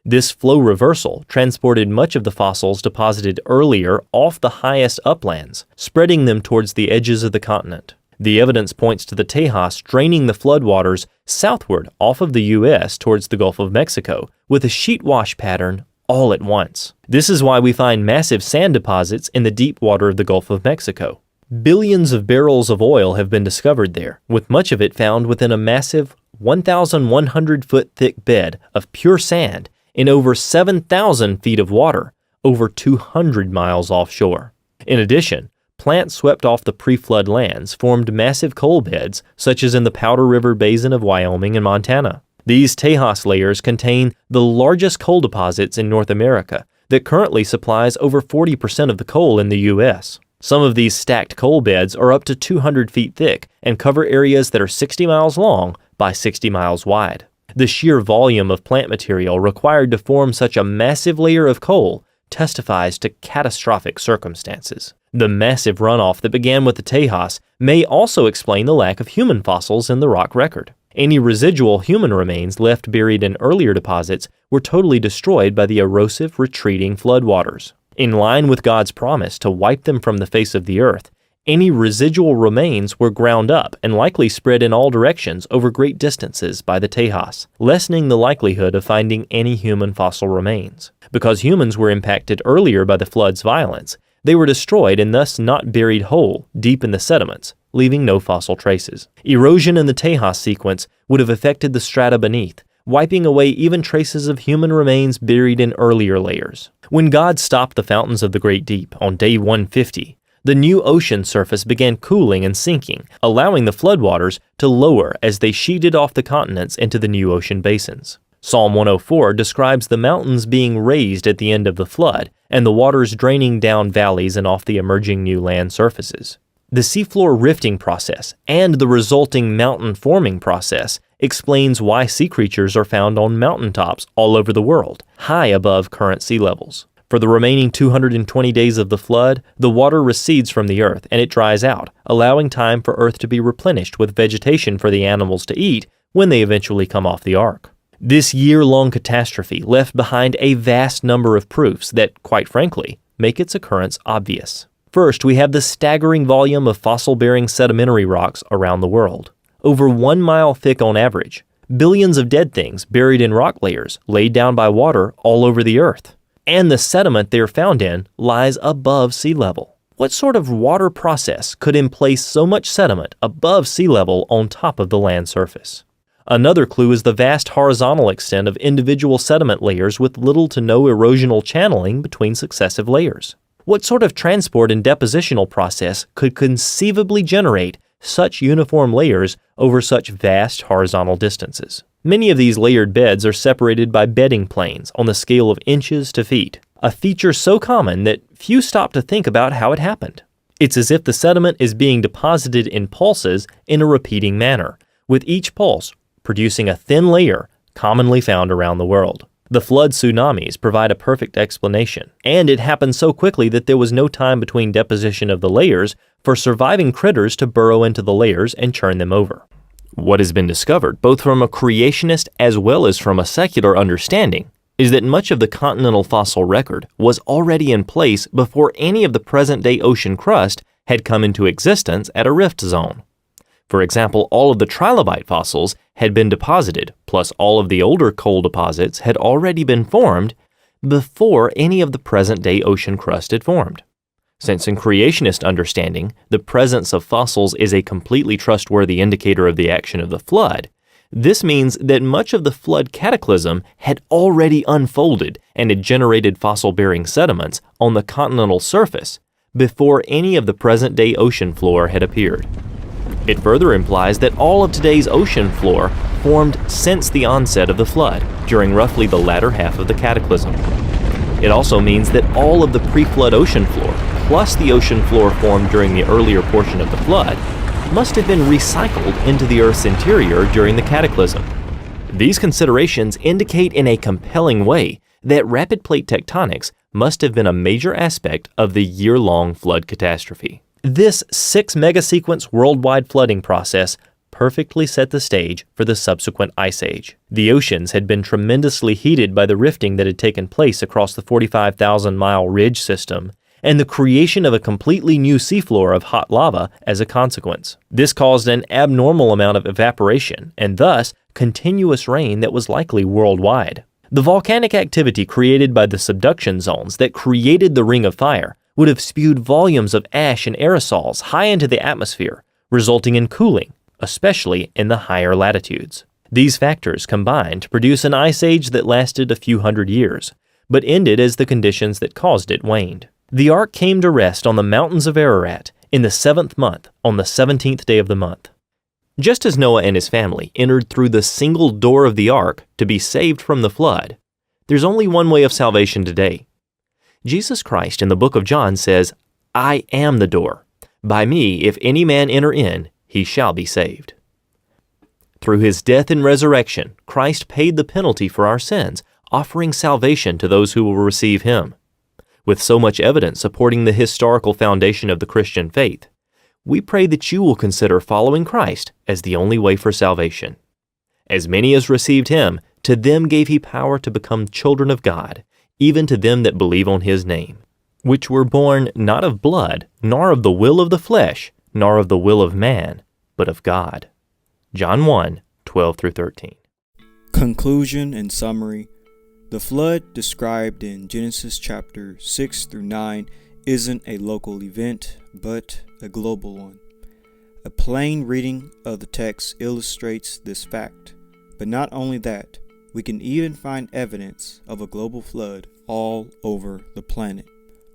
This flow reversal transported much of the fossils deposited earlier off the highest uplands, spreading them towards the edges of the continent. The evidence points to the Tejas draining the floodwaters southward off of the U.S. towards the Gulf of Mexico with a sheet wash pattern all at once. This is why we find massive sand deposits in the deep water of the Gulf of Mexico. Billions of barrels of oil have been discovered there, with much of it found within a massive 1,100-foot thick bed of pure sand in over 7,000 feet of water, over 200 miles offshore. In addition, plants swept off the pre-flood lands formed massive coal beds, such as in the Powder River Basin of Wyoming and Montana. These Tejas layers contain the largest coal deposits in North America that currently supplies over 40% of the coal in the U.S. Some of these stacked coal beds are up to 200 feet thick and cover areas that are 60 miles long by 60 miles wide. The sheer volume of plant material required to form such a massive layer of coal testifies to catastrophic circumstances. The massive runoff that began with the Tejas may also explain the lack of human fossils in the rock record. Any residual human remains left buried in earlier deposits were totally destroyed by the erosive, retreating floodwaters. In line with God's promise to wipe them from the face of the earth, any residual remains were ground up and likely spread in all directions over great distances by the Tejas, lessening the likelihood of finding any human fossil remains. Because humans were impacted earlier by the flood's violence, they were destroyed and thus not buried whole deep in the sediments, leaving no fossil traces. Erosion in the Tejas sequence would have affected the strata beneath, wiping away even traces of human remains buried in earlier layers. When God stopped the fountains of the Great Deep on day 150, the new ocean surface began cooling and sinking, allowing the floodwaters to lower as they sheeted off the continents into the new ocean basins. Psalm 104 describes the mountains being raised at the end of the flood and the waters draining down valleys and off the emerging new land surfaces. The seafloor rifting process and the resulting mountain forming process explains why sea creatures are found on mountaintops all over the world, high above current sea levels. For the remaining 220 days of the flood, the water recedes from the earth and it dries out, allowing time for earth to be replenished with vegetation for the animals to eat when they eventually come off the ark. This year-long catastrophe left behind a vast number of proofs that, quite frankly, make its occurrence obvious. First, we have the staggering volume of fossil-bearing sedimentary rocks around the world. over 1 mile thick on average, billions of dead things buried in rock layers laid down by water all over the earth. And the sediment they are found in lies above sea level. What sort of water process could emplace so much sediment above sea level on top of the land surface? Another clue is the vast horizontal extent of individual sediment layers with little to no erosional channeling between successive layers. What sort of transport and depositional process could conceivably generate such uniform layers over such vast horizontal distances? Many of these layered beds are separated by bedding planes on the scale of inches to feet, a feature so common that few stop to think about how it happened. It's as if the sediment is being deposited in pulses in a repeating manner, with each pulse producing a thin layer commonly found around the world. The flood tsunamis provide a perfect explanation, and it happened so quickly that there was no time between deposition of the layers for surviving critters to burrow into the layers and churn them over. What has been discovered, both from a creationist as well as from a secular understanding, is that much of the continental fossil record was already in place before any of the present-day ocean crust had come into existence at a rift zone. For example, all of the trilobite fossils had been deposited, plus all of the older coal deposits had already been formed before any of the present-day ocean crust had formed. Since in creationist understanding, the presence of fossils is a completely trustworthy indicator of the action of the flood, this means that much of the flood cataclysm had already unfolded and had generated fossil-bearing sediments on the continental surface before any of the present-day ocean floor had appeared. It further implies that all of today's ocean floor formed since the onset of the flood, during roughly the latter half of the cataclysm. It also means that all of the pre-flood ocean floor, plus the ocean floor formed during the earlier portion of the flood, must have been recycled into the Earth's interior during the cataclysm. These considerations indicate in a compelling way that rapid plate tectonics must have been a major aspect of the year-long flood catastrophe. This 6 megasequence worldwide flooding process perfectly set the stage for the subsequent ice age. The oceans had been tremendously heated by the rifting that had taken place across the 45,000-mile ridge system, and the creation of a completely new seafloor of hot lava as a consequence. This caused an abnormal amount of evaporation, and thus continuous rain that was likely worldwide. The volcanic activity created by the subduction zones that created the Ring of Fire would have spewed volumes of ash and aerosols high into the atmosphere, resulting in cooling, especially in the higher latitudes. These factors combined to produce an ice age that lasted a few hundred years, but ended as the conditions that caused it waned. The ark came to rest on the mountains of Ararat in the 7th month, on the 17th day of the month. Just as Noah and his family entered through the single door of the ark to be saved from the flood, there's only one way of salvation today. Jesus Christ in the book of John says, "I am the door. By me, if any man enter in, he shall be saved." Through his death and resurrection, Christ paid the penalty for our sins, offering salvation to those who will receive him. With so much evidence supporting the historical foundation of the Christian faith, we pray that you will consider following Christ as the only way for salvation. As many as received him, to them gave he power to become children of God, even to them that believe on his name, which were born not of blood, nor of the will of the flesh, nor of the will of man, but of God. John 1:12-13. Conclusion and summary. The flood described in Genesis chapter 6 through 9 isn't a local event, but a global one. A plain reading of the text illustrates this fact. But not only that, we can even find evidence of a global flood all over the planet.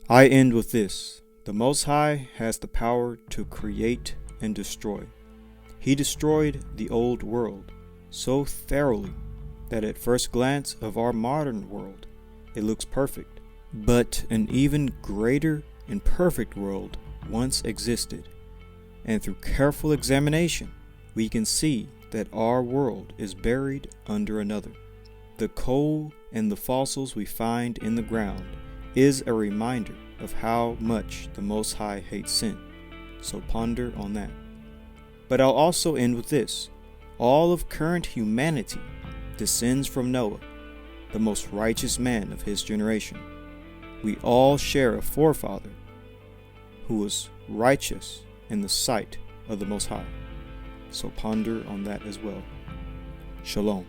I end with this. The Most High has the power to create and destroy. He destroyed the old world so thoroughly that at first glance of our modern world, it looks perfect. But an even greater and perfect world once existed, and through careful examination, we can see that our world is buried under another. The coal and the fossils we find in the ground is a reminder of how much the Most High hates sin, so ponder on that. But I'll also end with this. All of current humanity descends from Noah, the most righteous man of his generation. We all share a forefather who was righteous in the sight of the Most High. So ponder on that as well. Shalom.